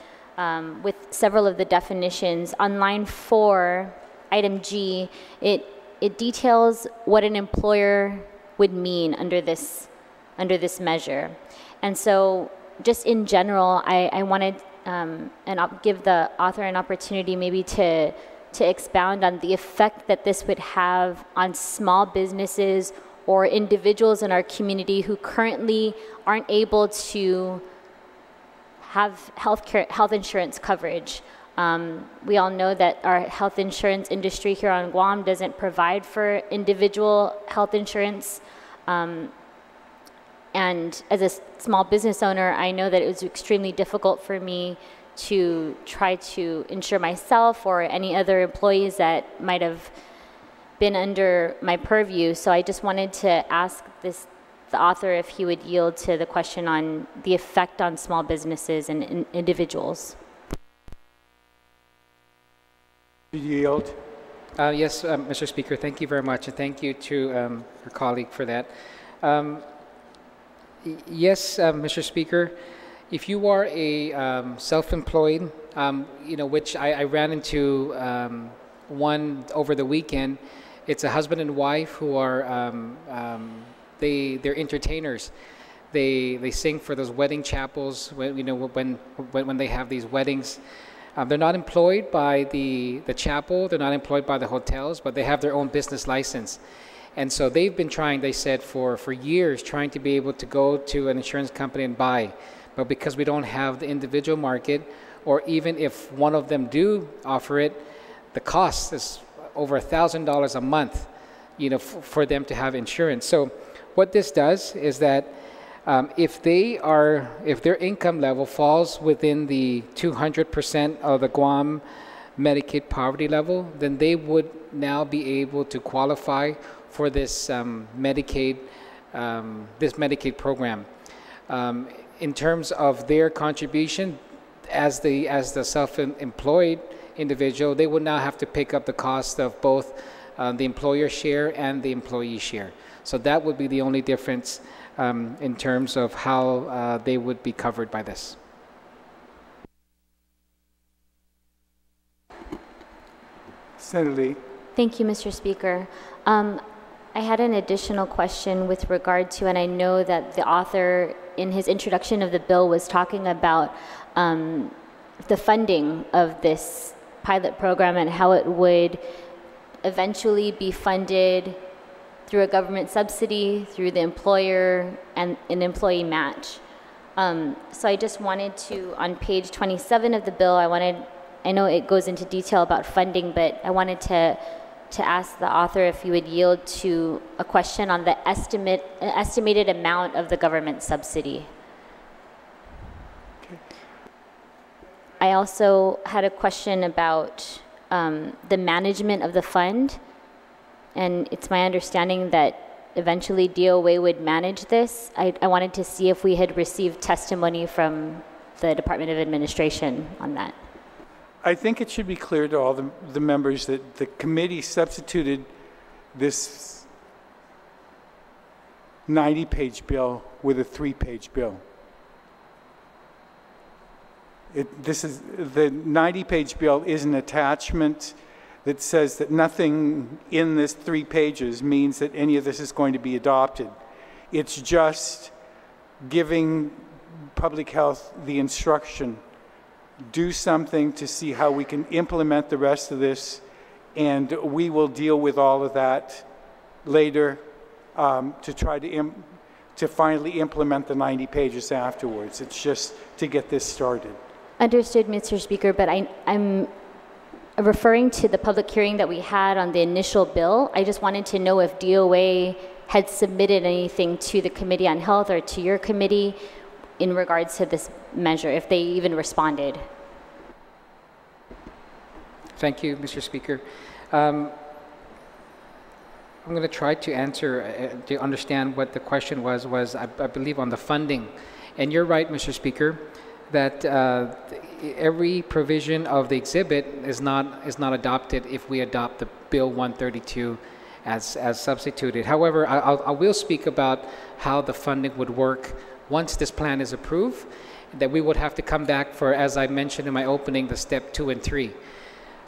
with several of the definitions, on line 4, item G, it details what an employer would mean under this measure. And so just in general, I wanted and give the author an opportunity maybe to expound on the effect that this would have on small businesses or individuals in our community who currently aren't able to have health insurance coverage. We all know that our health insurance industry here on Guam doesn't provide for individual health insurance. And as a small business owner, I know that it was extremely difficult for me to try to insure myself or any other employees that might have been under my purview. So I just wanted to ask the author if he would yield to the question on the effect on small businesses and individuals. Yield. Yes, Mr. Speaker, thank you very much, and thank you to your colleague for that. Yes, Mr. Speaker, if you are a self-employed, which I ran into one over the weekend. It's a husband and wife who are they're entertainers. They sing for those wedding chapels when they have these weddings. They're not employed by the chapel, they're not employed by the hotels, but they have their own business license. And so they've been trying, they said, for years, trying to be able to go to an insurance company and buy. But because we don't have the individual market, or even if one of them do offer it, the cost is over $1,000 a month, for them to have insurance. So what this does is that if their income level falls within the 200% of the Guam Medicaid poverty level, then they would now be able to qualify for this Medicaid program. In terms of their contribution, as the self-employed individual, they would now have to pick up the cost of both the employer share and the employee share. So that would be the only difference in terms of how they would be covered by this. Senator Lee. Thank you, Mr. Speaker. I had an additional question with regard to, and I know that the author in his introduction of the bill was talking about the funding of this pilot program and how it would eventually be funded through a government subsidy, through the employer, and an employee match. So I just wanted to, on page 27 of the bill, I know it goes into detail about funding, but I wanted to ask the author if he would yield to a question on the estimated amount of the government subsidy. Okay. I also had a question about the management of the fund, and it's my understanding that eventually DOA would manage this. I wanted to see if we had received testimony from the Department of Administration on that. I think it should be clear to all the members that the committee substituted this 90-page bill with a 3-page bill. The 90-page bill is an attachment that says that nothing in this 3 pages means that any of this is going to be adopted. It's just giving public health the instruction, do something to see how we can implement the rest of this, and we will deal with all of that later to try to finally implement the 90 pages afterwards. It's just to get this started. Understood, Mr. Speaker, but I'm referring to the public hearing that we had on the initial bill. I just wanted to know if DOA had submitted anything to the Committee on Health or to your committee in regards to this measure, if they even responded. Thank you, Mr. Speaker. I'm going to try to answer, to understand what the question was I believe on the funding. And you're right, Mr. Speaker, that every provision of the exhibit is not adopted if we adopt the Bill 132 as substituted. However, I will speak about how the funding would work once this plan is approved, that we would have to come back for, as I mentioned in my opening, the step 2 and 3.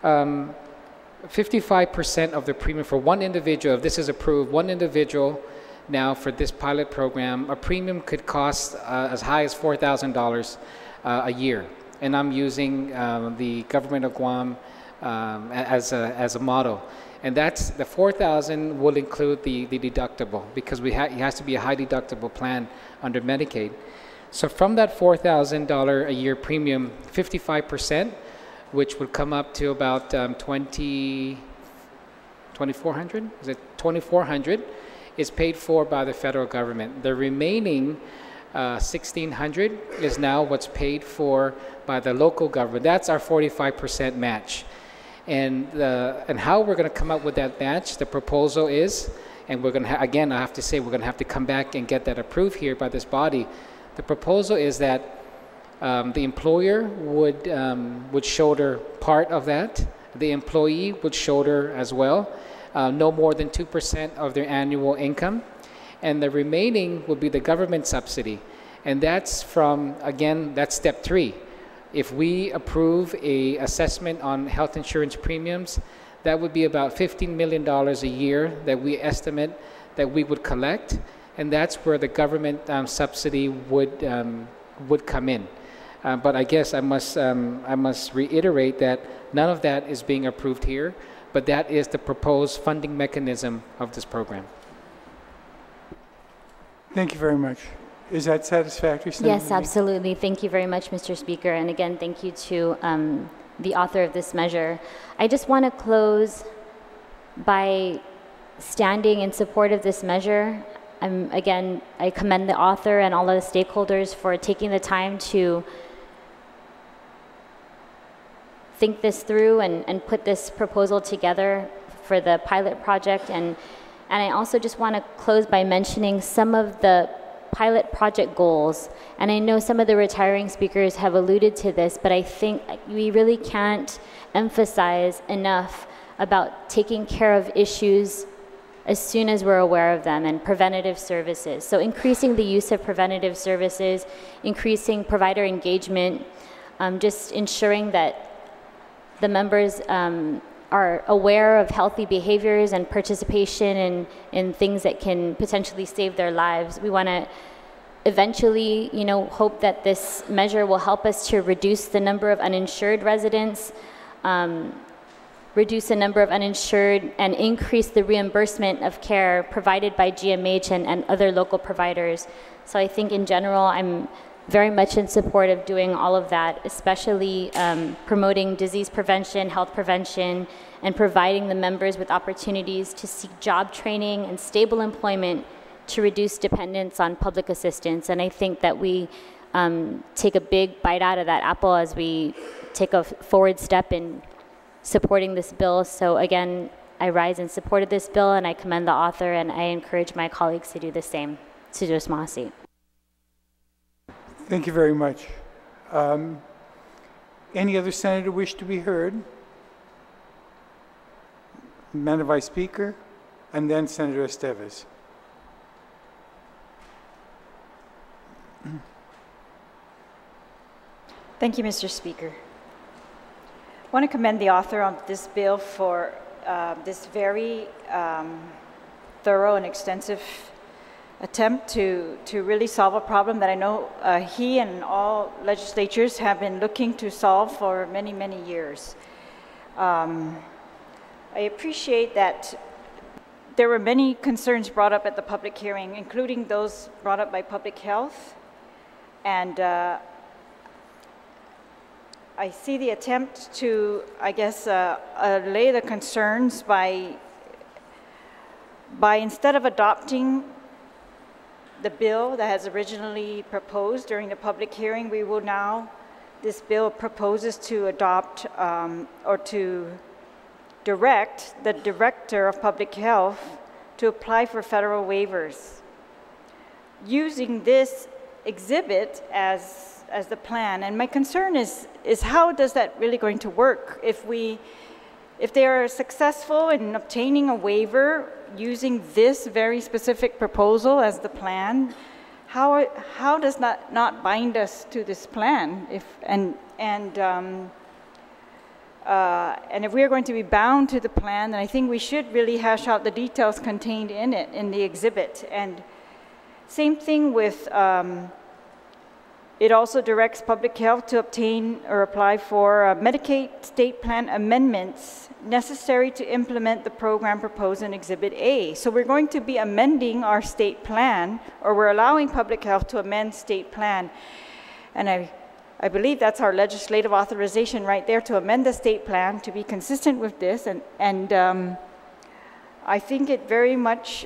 55% of the premium for one individual, if this is approved, one individual now for this pilot program, a premium could cost as high as $4,000 a year. And I'm using the government of Guam as a model. And that's the $4,000 will include the deductible, because it has to be a high deductible plan under Medicaid. So from that $4,000 a year premium, 55%, which would come up to about $2,400, is it $2,400, is paid for by the federal government. The remaining $1,600 is now what's paid for by the local government. That's our 45% match. And how we're going to come up with that match, the proposal is, and we're going to, again, I have to say, we're going to have to come back and get that approved here by this body. The proposal is that the employer would shoulder part of that. The employee would shoulder as well, no more than 2% of their annual income. And the remaining would be the government subsidy. And that's from, again, that's step 3. If we approve a assessment on health insurance premiums, that would be about $15 million a year that we estimate that we would collect, and that's where the government subsidy would come in. But I guess I must reiterate that none of that is being approved here, but that is the proposed funding mechanism of this program. Thank you very much. Is that satisfactory, Senator? Yes, absolutely. Thank you very much, Mr. Speaker. And again, thank you to the author of this measure. I just want to close by standing in support of this measure. Again, I commend the author and all of the stakeholders for taking the time to think this through and put this proposal together for the pilot project. And And I also just want to close by mentioning some of the pilot project goals. And I know some of the retiring speakers have alluded to this, but I think we really can't emphasize enough about taking care of issues as soon as we're aware of them, and preventative services. So increasing the use of preventative services, increasing provider engagement, just ensuring that the members are aware of healthy behaviors and participation in things that can potentially save their lives. We want to eventually, hope that this measure will help us to reduce the number of uninsured residents, reduce the number of uninsured, and increase the reimbursement of care provided by GMH and other local providers. So I think in general, I'm very much in support of doing all of that, especially promoting disease prevention, health prevention, and providing the members with opportunities to seek job training and stable employment to reduce dependence on public assistance. And I think that we take a big bite out of that apple as we take a forward step in supporting this bill. So again, I rise in support of this bill, and I commend the author, and I encourage my colleagues to do the same. Sujos Masi. Thank you very much. Any other senator wish to be heard? Madam Vice Speaker, and then Senator Estevez. Thank you, Mr. Speaker. I want to commend the author of this bill for this very thorough and extensive attempt to really solve a problem that I know he and all legislatures have been looking to solve for many, many years. I appreciate that there were many concerns brought up at the public hearing, including those brought up by public health. And I see the attempt to, I guess, allay the concerns by instead of adopting the bill that has originally proposed during the public hearing, we will now, this bill proposes to adopt or to direct the Director of Public Health to apply for federal waivers, using this exhibit as the plan. And my concern is how does that really going to work? If they are successful in obtaining a waiver using this very specific proposal as the plan, how does that not bind us to this plan? And if we are going to be bound to the plan, then I think we should really hash out the details contained in it, in the exhibit. And same thing with, it also directs public health to obtain or apply for Medicaid state plan amendments necessary to implement the program proposed in Exhibit A. So we're going to be amending our state plan, or we're allowing public health to amend state plan. And I believe that's our legislative authorization right there to amend the state plan to be consistent with this. And I think it very much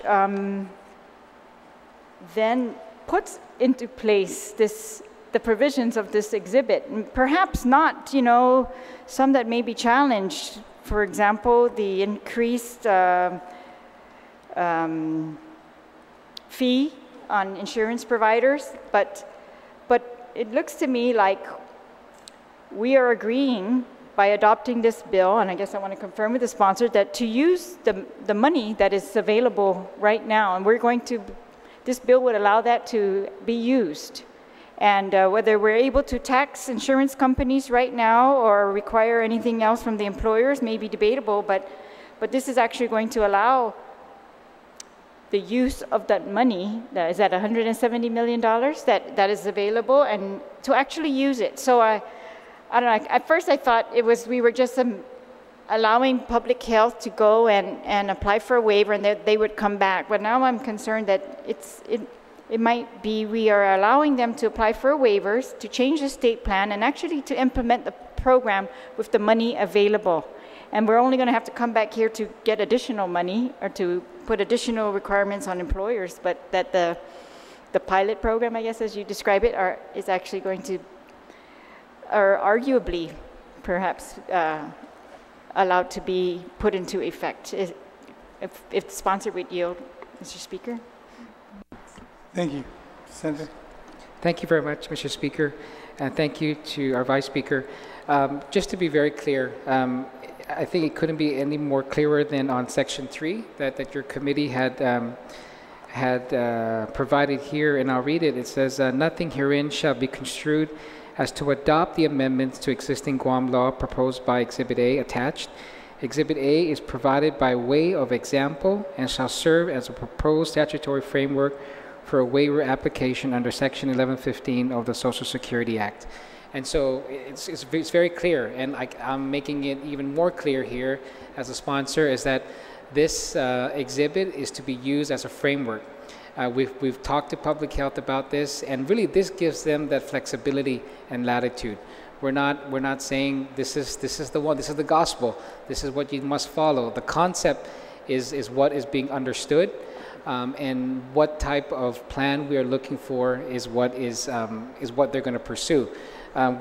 then puts into place the provisions of this exhibit. Perhaps not, some that may be challenged. For example, the increased fee on insurance providers, but it looks to me like we are agreeing by adopting this bill, and I guess I want to confirm with the sponsor that to use the money that is available right now, and this bill would allow that to be used. And whether we're able to tax insurance companies right now or require anything else from the employers may be debatable, but this is actually going to allow the use of that money, that is at $170 million, that is available, and to actually use it. So I don't know, at first I thought we were just allowing public health to go and apply for a waiver and that they would come back. But now I'm concerned that it might be we are allowing them to apply for waivers, to change the state plan, and actually to implement the program with the money available. And we're only going to have to come back here to get additional money or to put additional requirements on employers, but that the pilot program, I guess as you describe it, is actually going to, or arguably perhaps allowed to be put into effect. if the sponsor would yield, Mr. Speaker. Thank you. Senator? Thank you very much, Mr. Speaker, and thank you to our Vice Speaker. Just to be very clear, I think it couldn't be any more clearer than on Section 3 that your committee had provided here, and I'll read it. It says, nothing herein shall be construed as to adopt the amendments to existing Guam law proposed by Exhibit A attached. Exhibit A is provided by way of example and shall serve as a proposed statutory framework for a waiver application under Section 1115 of the Social Security Act. And so it's very clear, and I'm making it even more clear here as a sponsor, is that this exhibit is to be used as a framework. We've talked to public health about this, and really this gives them that flexibility and latitude. We're not saying this is the one, this is the gospel, this is what you must follow. The concept is what is being understood, and what type of plan we are looking for is what they're going to pursue.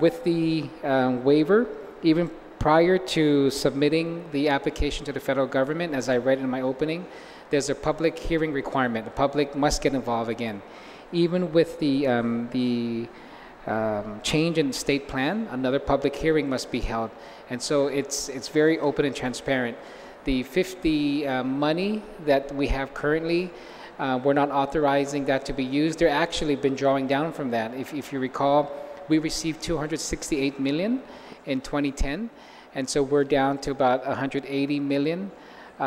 With the waiver, even prior to submitting the application to the federal government, as I read in my opening, there's a public hearing requirement. The public must get involved again. Even with the change in the state plan, another public hearing must be held. And so it's very open and transparent. The 50 money that we have currently, we're not authorizing that to be used. They're actually been drawing down from that. If you recall, we received $268 million in 2010, and so we're down to about $180 million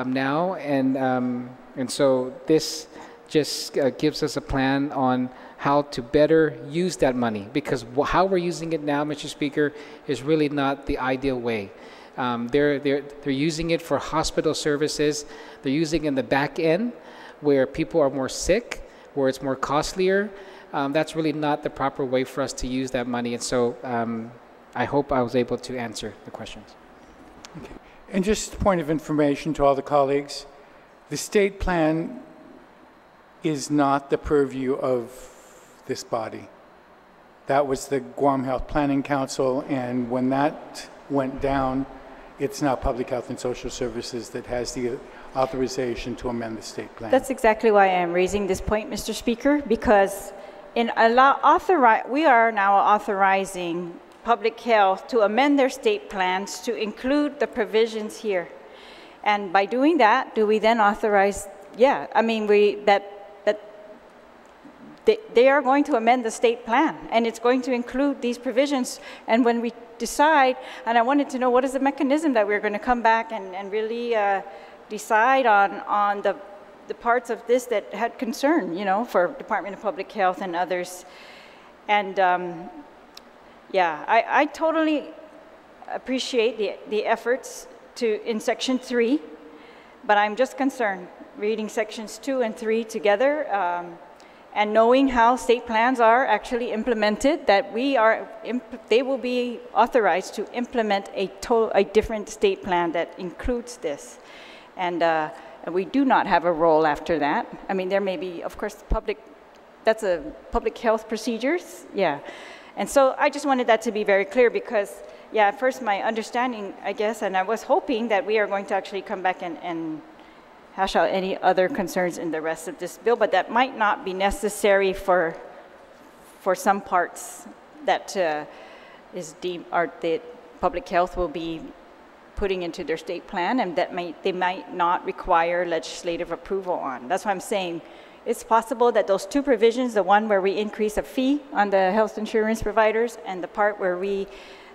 now, and so this just gives us a plan on how to better use that money, because how we're using it now, Mr. Speaker, is really not the ideal way. They're using it for hospital services. They're using it in the back end where people are more sick, where it's more costlier. That's really not the proper way for us to use that money. And so I hope I was able to answer the questions. Okay. And just a point of information to all the colleagues, the state plan is not the purview of this body. That was the Guam Health Planning Council, and when that went down, it's now Public Health and Social Services that has the authorization to amend the state plan. That's exactly why I am raising this point, Mr. Speaker, because we are now authorizing Public Health to amend their state plans to include the provisions here. And by doing that, do we then authorize, yeah, I mean, they are going to amend the state plan, and it's going to include these provisions. And when we decide, and I wanted to know what is the mechanism that we're going to come back and really decide on the parts of this that had concern, for Department of Public Health and others. And yeah, I totally appreciate the efforts in Section 3, but I'm just concerned reading Sections 2 and 3 together, and knowing how state plans are actually implemented, that they will be authorized to implement a different state plan that includes this. And we do not have a role after that. I mean, there may be, of course, that's a public health procedures, yeah. And so I just wanted that to be very clear because, yeah, at first my understanding, I guess, and I was hoping that we are going to actually come back and hash out any other concerns in the rest of this bill, but that might not be necessary for some parts that that public health will be putting into their state plan, and that they might not require legislative approval on. That's why I'm saying it's possible that those two provisions, the one where we increase a fee on the health insurance providers and the part where we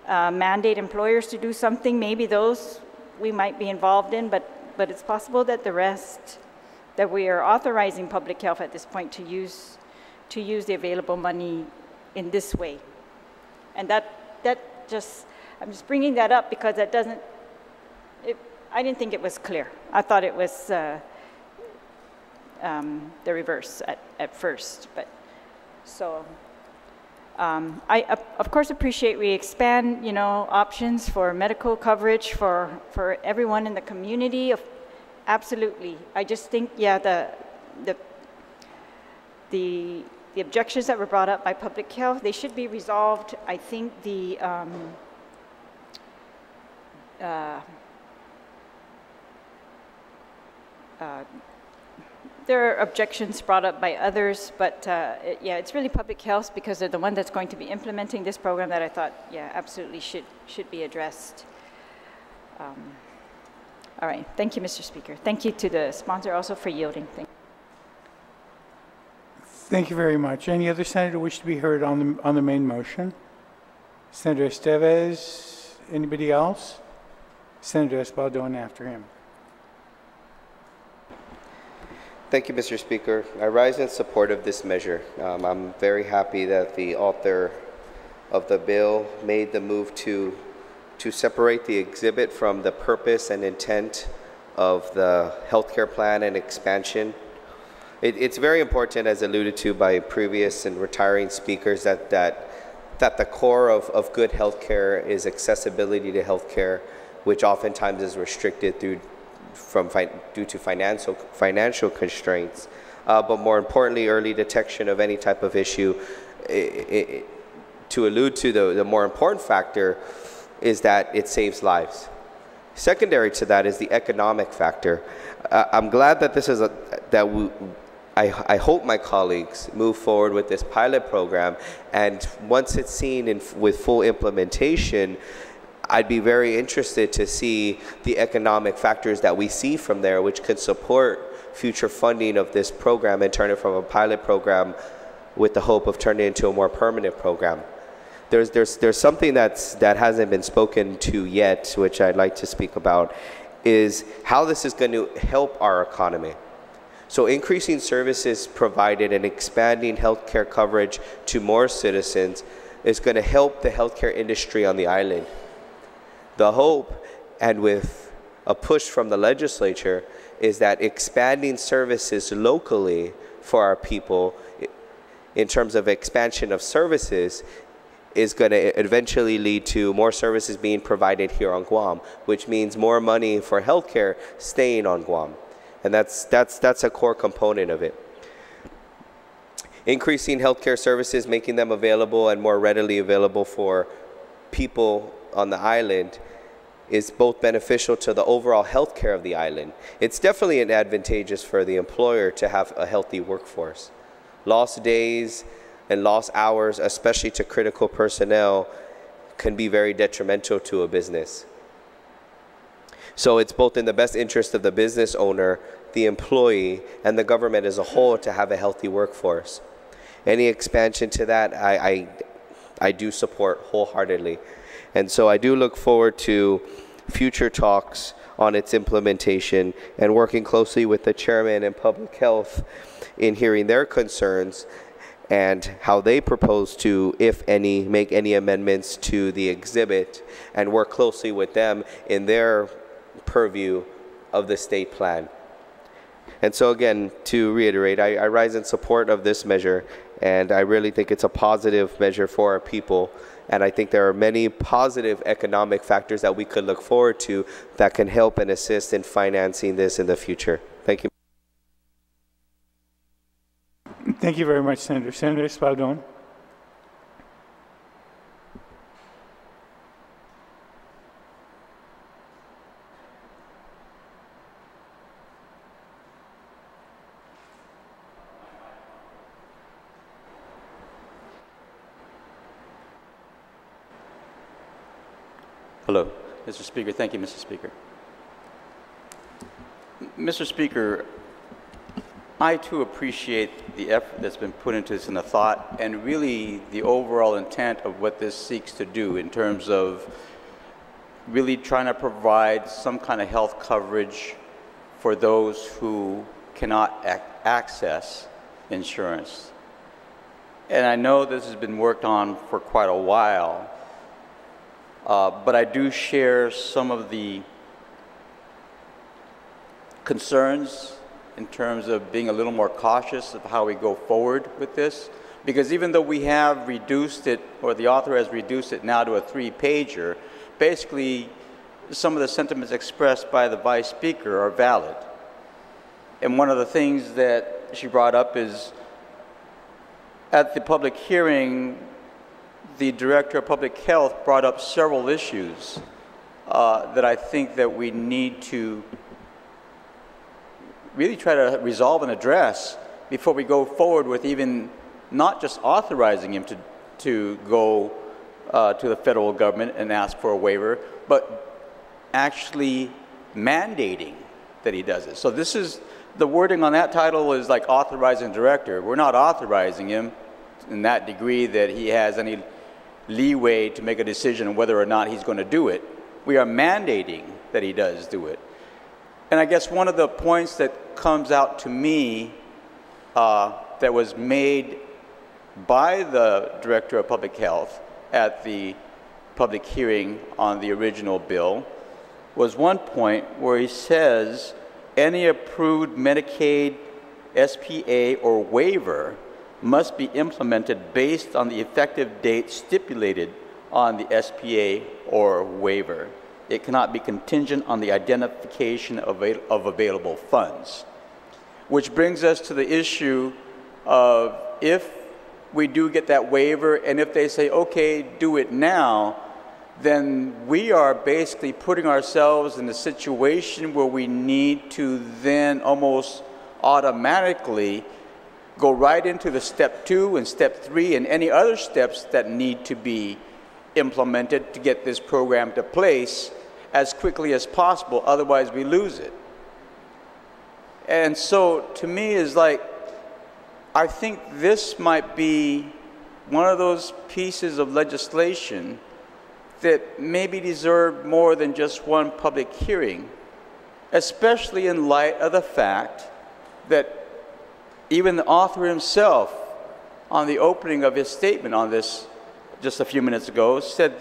mandate employers to do something, maybe those we might be involved in, but it's possible that the rest, that we are authorizing public health at this point to use the available money in this way. And I'm just bringing that up because that doesn't, I didn't think it was clear. I thought it was the reverse at first, but so I of course appreciate we expand options for medical coverage for everyone in the community. Absolutely, I just think the objections that were brought up by public health, they should be resolved. I think the there are objections brought up by others, but yeah, it's really public health because they're the one that's going to be implementing this program that I thought, yeah, absolutely should be addressed. All right, thank you, Mr. Speaker. Thank you to the sponsor also for yielding. Thank you very much. Any other senator wish to be heard on the main motion? Senator Estevez, anybody else? Senator Espaldon after him. Thank you, Mr. Speaker. I rise in support of this measure. I'm very happy that the author of the bill made the move to separate the exhibit from the purpose and intent of the healthcare plan and expansion. It's very important, as alluded to by previous and retiring speakers, that the core of good healthcare is accessibility to healthcare, which oftentimes is restricted due to financial constraints. But more importantly, early detection of any type of issue. To allude to the more important factor is that it saves lives. Secondary to that is the economic factor. I'm glad that this is I hope my colleagues move forward with this pilot program, and once it's seen with full implementation, I'd be very interested to see the economic factors that we see from there, which could support future funding of this program and turn it from a pilot program with the hope of turning it into a more permanent program. There's something that hasn't been spoken to yet, which I'd like to speak about, is how this is going to help our economy. So increasing services provided and expanding healthcare coverage to more citizens is going to help the healthcare industry on the island. The hope, and with a push from the legislature, is that expanding services locally for our people in terms of expansion of services is going to eventually lead to more services being provided here on Guam, which means more money for healthcare staying on Guam. And that's a core component of it. Increasing healthcare services, making them available and more readily available for people on the island is both beneficial to the overall healthcare of the island. It's definitely advantageous for the employer to have a healthy workforce. Lost days and lost hours, especially to critical personnel, can be very detrimental to a business. So it's both in the best interest of the business owner, the employee, and the government as a whole to have a healthy workforce. Any expansion to that, I do support wholeheartedly. And so I do look forward to future talks on its implementation and working closely with the chairman and public health in hearing their concerns and how they propose to, if any, make any amendments to the exhibit, and work closely with them in their purview of the state plan. And so again, to reiterate, I rise in support of this measure, and I really think it's a positive measure for our people. And I think there are many positive economic factors that we could look forward to that can help and assist in financing this in the future. Thank you. Thank you very much, Senator. Senator Espaldon. Hello, Mr. Speaker. Thank you, Mr. Speaker. Mr. Speaker, I too appreciate the effort that's been put into this and the thought and really the overall intent of what this seeks to do in terms of really trying to provide some kind of health coverage for those who cannot access insurance. And I know this has been worked on for quite a while, but I do share some of the concerns in terms of being a little more cautious of how we go forward with this. Because even though we have reduced it, or the author has reduced it now to a 3-pager, basically some of the sentiments expressed by the Vice Speaker are valid. And one of the things that she brought up is, at the public hearing, the Director of Public Health brought up several issues that I think that we need to really try to resolve and address before we go forward with even not just authorizing him to go to the federal government and ask for a waiver, but actually mandating that he does it. So this is, the wording on that title is like authorizing director. We're not authorizing him in that degree that he has any leeway to make a decision on whether or not he's going to do it. We are mandating that he does do it. And I guess one of the points that comes out to me that was made by the Director of Public Health at the public hearing on the original bill was one point where he says any approved Medicaid SPA or waiver must be implemented based on the effective date stipulated on the SPA or waiver. It cannot be contingent on the identification of available funds. Which brings us to the issue of if we do get that waiver and if they say, okay, do it now, then we are basically putting ourselves in a situation where we need to then almost automatically go right into the step 2 and step 3 and any other steps that need to be implemented to get this program to place as quickly as possible, otherwise we lose it. And so to me is like, I think this might be one of those pieces of legislation that maybe deserve more than just one public hearing, especially in light of the fact that even the author himself, on the opening of his statement on this just a few minutes ago, said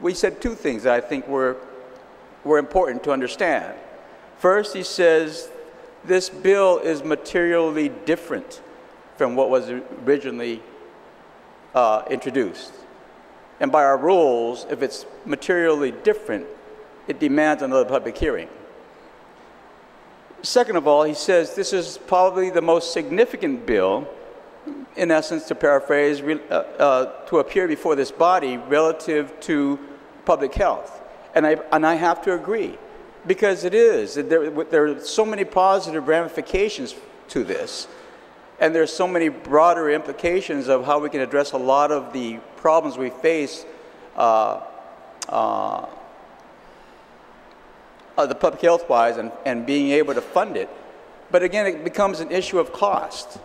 we said two things that I think were important to understand. First, he says this bill is materially different from what was originally introduced. And by our rules, if it's materially different, it demands another public hearing. Second of all, he says this is probably the most significant bill, in essence, to paraphrase, to appear before this body relative to public health. And I have to agree, because it is. There are so many positive ramifications to this, and there's so many broader implications of how we can address a lot of the problems we face the public health-wise and being able to fund it. But again, it becomes an issue of cost.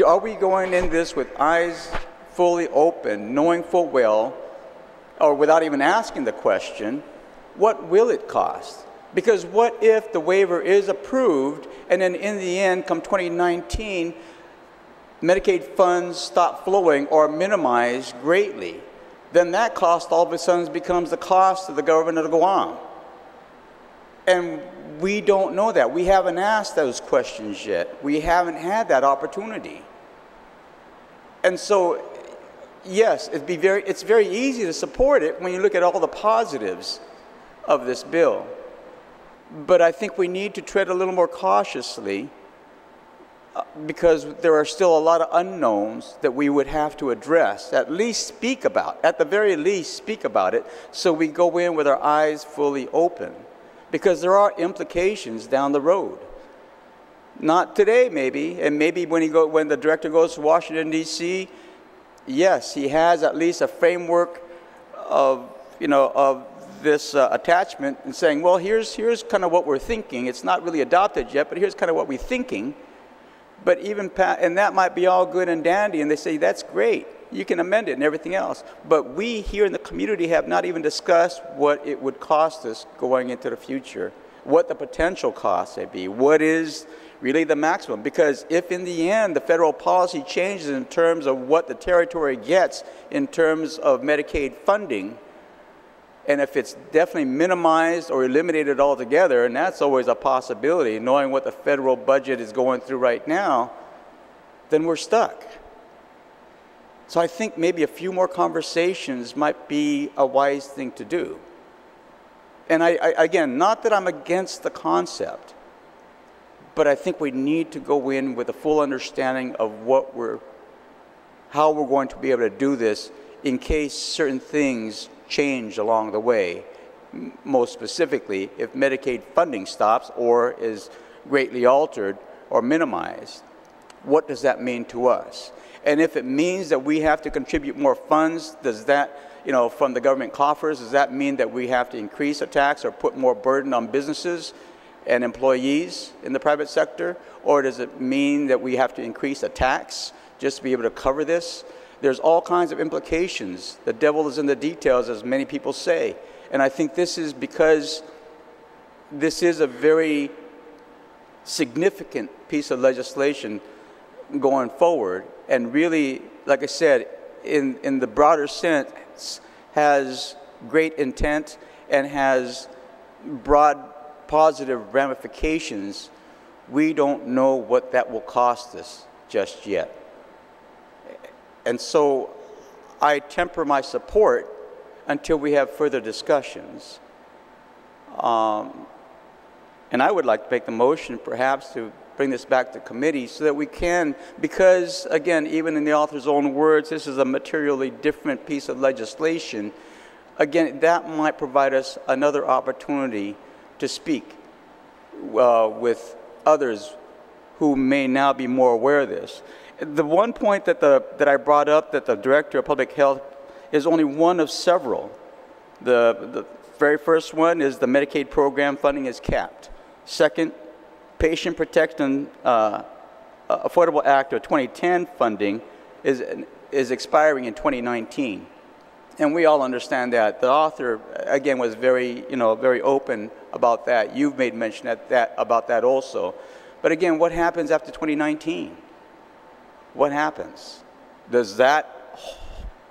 Are we going in this with eyes fully open, knowing full well, or without even asking the question, what will it cost? Because what if the waiver is approved and then in the end, come 2019, Medicaid funds stop flowing or minimize greatly? Then that cost all of a sudden becomes the cost of the government of Guam. And we don't know that. We haven't asked those questions yet. We haven't had that opportunity. And so, yes, it's very easy to support it when you look at all the positives of this bill. But I think we need to tread a little more cautiously because there are still a lot of unknowns that we would have to address, at least speak about, at the very least speak about it, so we go in with our eyes fully open. Because there are implications down the road. Not today, maybe, and maybe when the director goes to Washington, D.C., yes, he has at least a framework of this attachment and saying, well, here's kind of what we're thinking. It's not really adopted yet, but here's kind of what we're thinking. But and that might be all good and dandy, and they say, that's great. You can amend it and everything else. But we here in the community have not even discussed what it would cost us going into the future, what the potential costs may be, what is really the maximum. Because if in the end the federal policy changes in terms of what the territory gets in terms of Medicaid funding, and if it's definitely minimized or eliminated altogether, and that's always a possibility, knowing what the federal budget is going through right now, then we're stuck. So I think maybe a few more conversations might be a wise thing to do. And again, not that I'm against the concept, but I think we need to go in with a full understanding of how we're going to be able to do this in case certain things change along the way. Most specifically, if Medicaid funding stops or is greatly altered or minimized, what does that mean to us? And if it means that we have to contribute more funds, does that, from the government coffers, does that mean that we have to increase a tax or put more burden on businesses and employees in the private sector? Or does it mean that we have to increase a tax just to be able to cover this? There's all kinds of implications. The devil is in the details, as many people say. And I think this is because this is a very significant piece of legislation going forward, and really, like I said, in the broader sense, has great intent and has broad positive ramifications. We don't know what that will cost us just yet. And so I temper my support until we have further discussions. And I would like to make the motion perhaps to bring this back to committee so that we can, because again, even in the author's own words, this is a materially different piece of legislation. Again, that might provide us another opportunity to speak with others who may now be more aware of this. The one point that I brought up, that the Director of Public Health, is only one of several. The very first one is the Medicaid program funding is capped. Second, Patient Protection Affordable Act of 2010 funding is expiring in 2019. And we all understand that. The author, again, was very open about that. You've made mention about that also. But again, what happens after 2019? What happens? Does that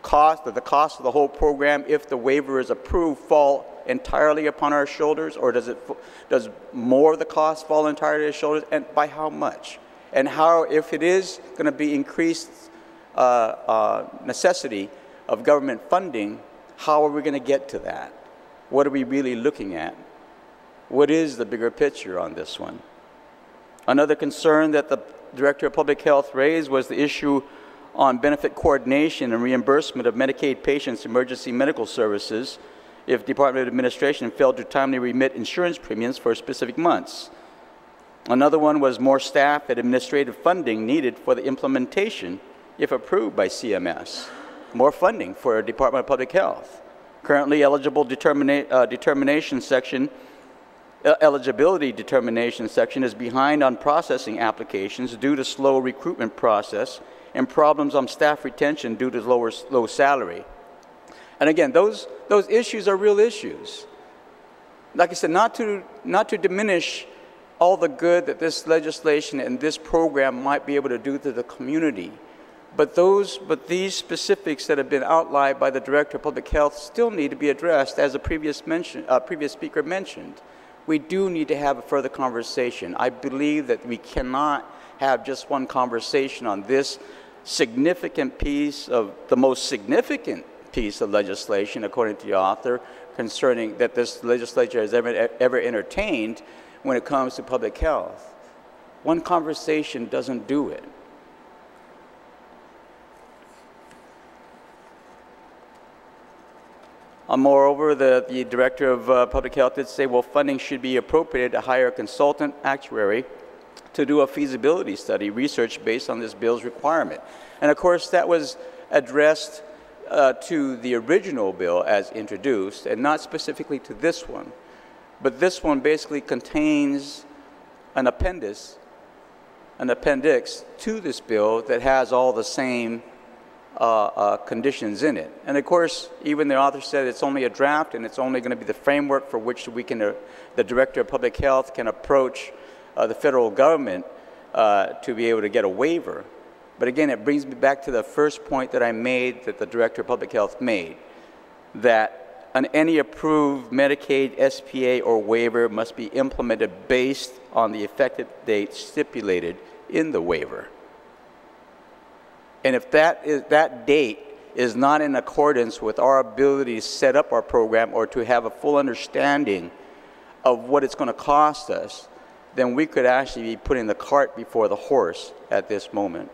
cost, or the cost of the whole program, if the waiver is approved, fall entirely upon our shoulders, or does more of the cost fall entirely on our shoulders, and by how much? And how, if it is going to be increased necessity of government funding, how are we going to get to that? What are we really looking at? What is the bigger picture on this one? Another concern that the Director of Public Health raised was the issue on benefit coordination and reimbursement of Medicaid patients' emergency medical services if Department of Administration failed to timely remit insurance premiums for specific months. Another one was more staff and administrative funding needed for the implementation, if approved by CMS. More funding for Department of Public Health. Currently, eligibility determination section is behind on processing applications due to slow recruitment process and problems on staff retention due to low salary. And again, those issues are real issues. Like I said, not to diminish all the good that this legislation and this program might be able to do to the community, but these specifics that have been outlined by the Director of Public Health still need to be addressed, as a previous speaker mentioned. We do need to have a further conversation. I believe that we cannot have just one conversation on this significant piece of the most significant piece of legislation, according to the author, concerning that this legislature has ever entertained when it comes to public health. One conversation doesn't do it. Moreover, the Director of Public Health did say, well, funding should be appropriated to hire a consultant actuary to do a feasibility study research based on this bill's requirement. And of course, that was addressed to the original bill as introduced, and not specifically to this one. But this one basically contains an appendix to this bill that has all the same conditions in it. And of course, even the author said it's only a draft, and it's only going to be the framework for which we can, the Director of Public Health can approach the federal government to be able to get a waiver. But again, it brings me back to the first point that I made, that the Director of Public Health made, that any approved Medicaid, SPA, or waiver must be implemented based on the effective date stipulated in the waiver. And if that date is not in accordance with our ability to set up our program or to have a full understanding of what it's going to cost us, then we could actually be putting the cart before the horse at this moment.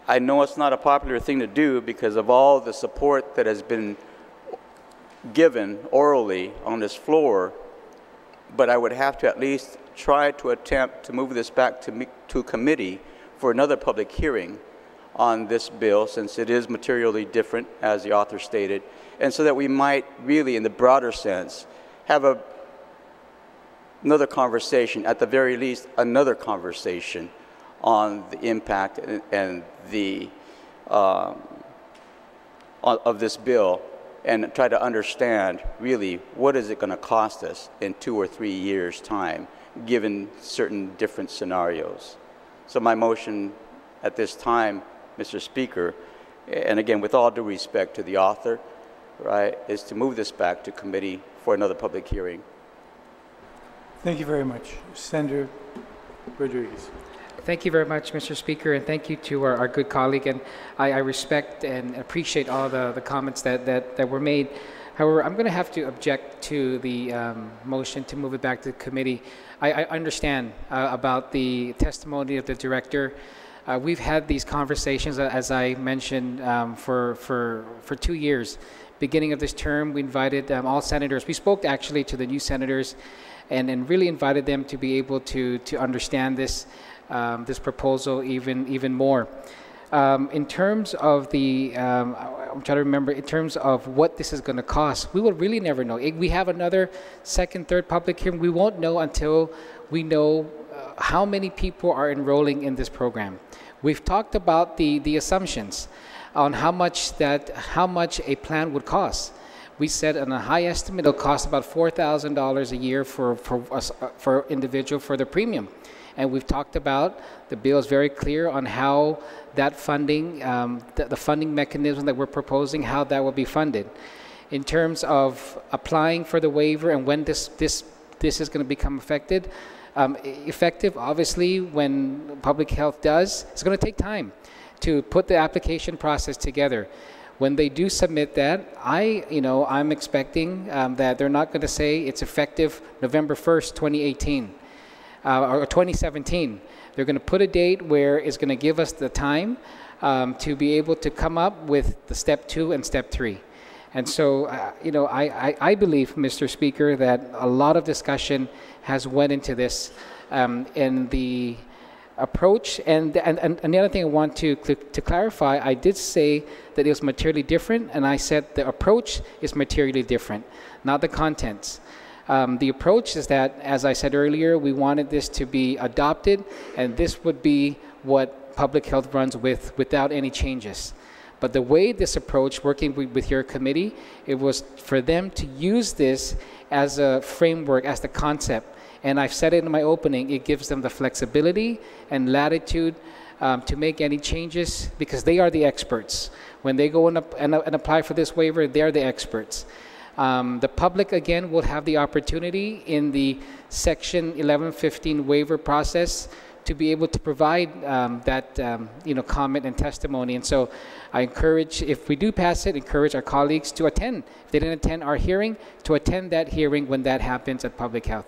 I know it's not a popular thing to do because of all the support that has been given orally on this floor, but I would have to at least try to attempt to move this back to committee for another public hearing on this bill, since it is materially different, as the author stated, and so that we might really, in the broader sense, have another conversation, at the very least, another conversation on the impact and the of this bill, and try to understand really what is it going to cost us in 2 or 3 years' time, given certain different scenarios. So my motion at this time, Mr. Speaker, and again with all due respect to the author, right, is to move this back to committee for another public hearing. Thank you very much. Senator Rodriguez. Thank you very much, Mr. Speaker, and thank you to our good colleague. And I respect and appreciate all the comments that were made. However, I'm going to have to object to the motion to move it back to committee. I understand about the testimony of the director. We've had these conversations, as I mentioned, for 2 years. Beginning of this term, we invited all senators. We spoke actually to the new senators and really invited them to be able to understand this proposal even more. In terms of the, I'm trying to remember, in terms of what this is going to cost, we will really never know. We have another second, third public hearing. We won't know until we know how many people are enrolling in this program. We've talked about the assumptions on how much a plan would cost. We said on a high estimate it'll cost about $4,000 a year for individual for the premium. And we've talked about, the bill is very clear on how that funding, the funding mechanism that we're proposing, how that will be funded. In terms of applying for the waiver and when this is going to become effective, obviously, when public health does, it's going to take time to put the application process together. When they do submit that, I'm expecting that they're not going to say it's effective November 1st, 2018. Or 2017. They're going to put a date where it's going to give us the time to be able to come up with the step 2 and step 3. And so, I believe, Mr. Speaker, that a lot of discussion has went into this, and the approach, and the other thing I want to clarify, I did say that it was materially different, and I said the approach is materially different, not the contents. The approach is that, as I said earlier, we wanted this to be adopted, and this would be what public health runs with without any changes. But the way this approach, working with your committee, it was for them to use this as a framework, as the concept. And I've said it in my opening, it gives them the flexibility and latitude to make any changes, because they are the experts. When they go and apply for this waiver, they're the experts. The public, again, will have the opportunity in the Section 1115 waiver process to be able to provide that comment and testimony. And so I encourage, if we do pass it, encourage our colleagues to attend. If they didn't attend our hearing, to attend that hearing when that happens at Public Health.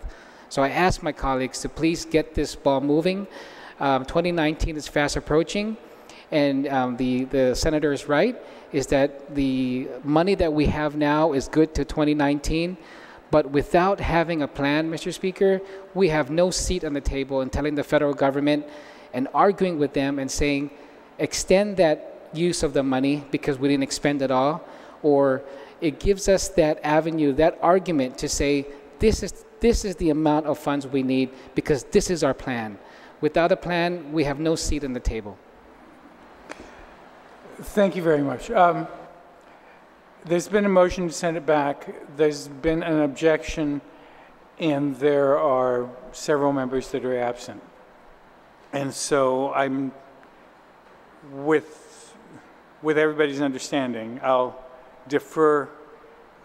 So I ask my colleagues to please get this ball moving. 2019 is fast approaching, and the senator is right, is that the money that we have now is good to 2019, but without having a plan, Mr. Speaker, we have no seat on the table in telling the federal government and arguing with them and saying, extend that use of the money because we didn't expend it all, or it gives us that avenue, that argument to say, this is the amount of funds we need because this is our plan. Without a plan, we have no seat on the table. Thank you very much. There's been a motion to send it back. There's been an objection, and there are several members that are absent. And so I'm, with everybody's understanding, I'll defer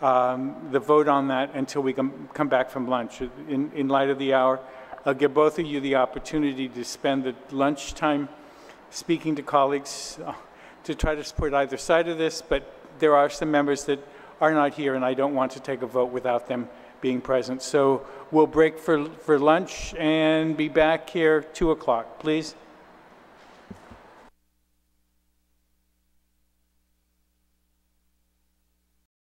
the vote on that until we come back from lunch. In light of the hour, I'll give both of you the opportunity to spend the lunchtime speaking to colleagues to try to support either side of this, but there are some members that are not here, and I don't want to take a vote without them being present. So we'll break for lunch and be back here 2 o'clock, please.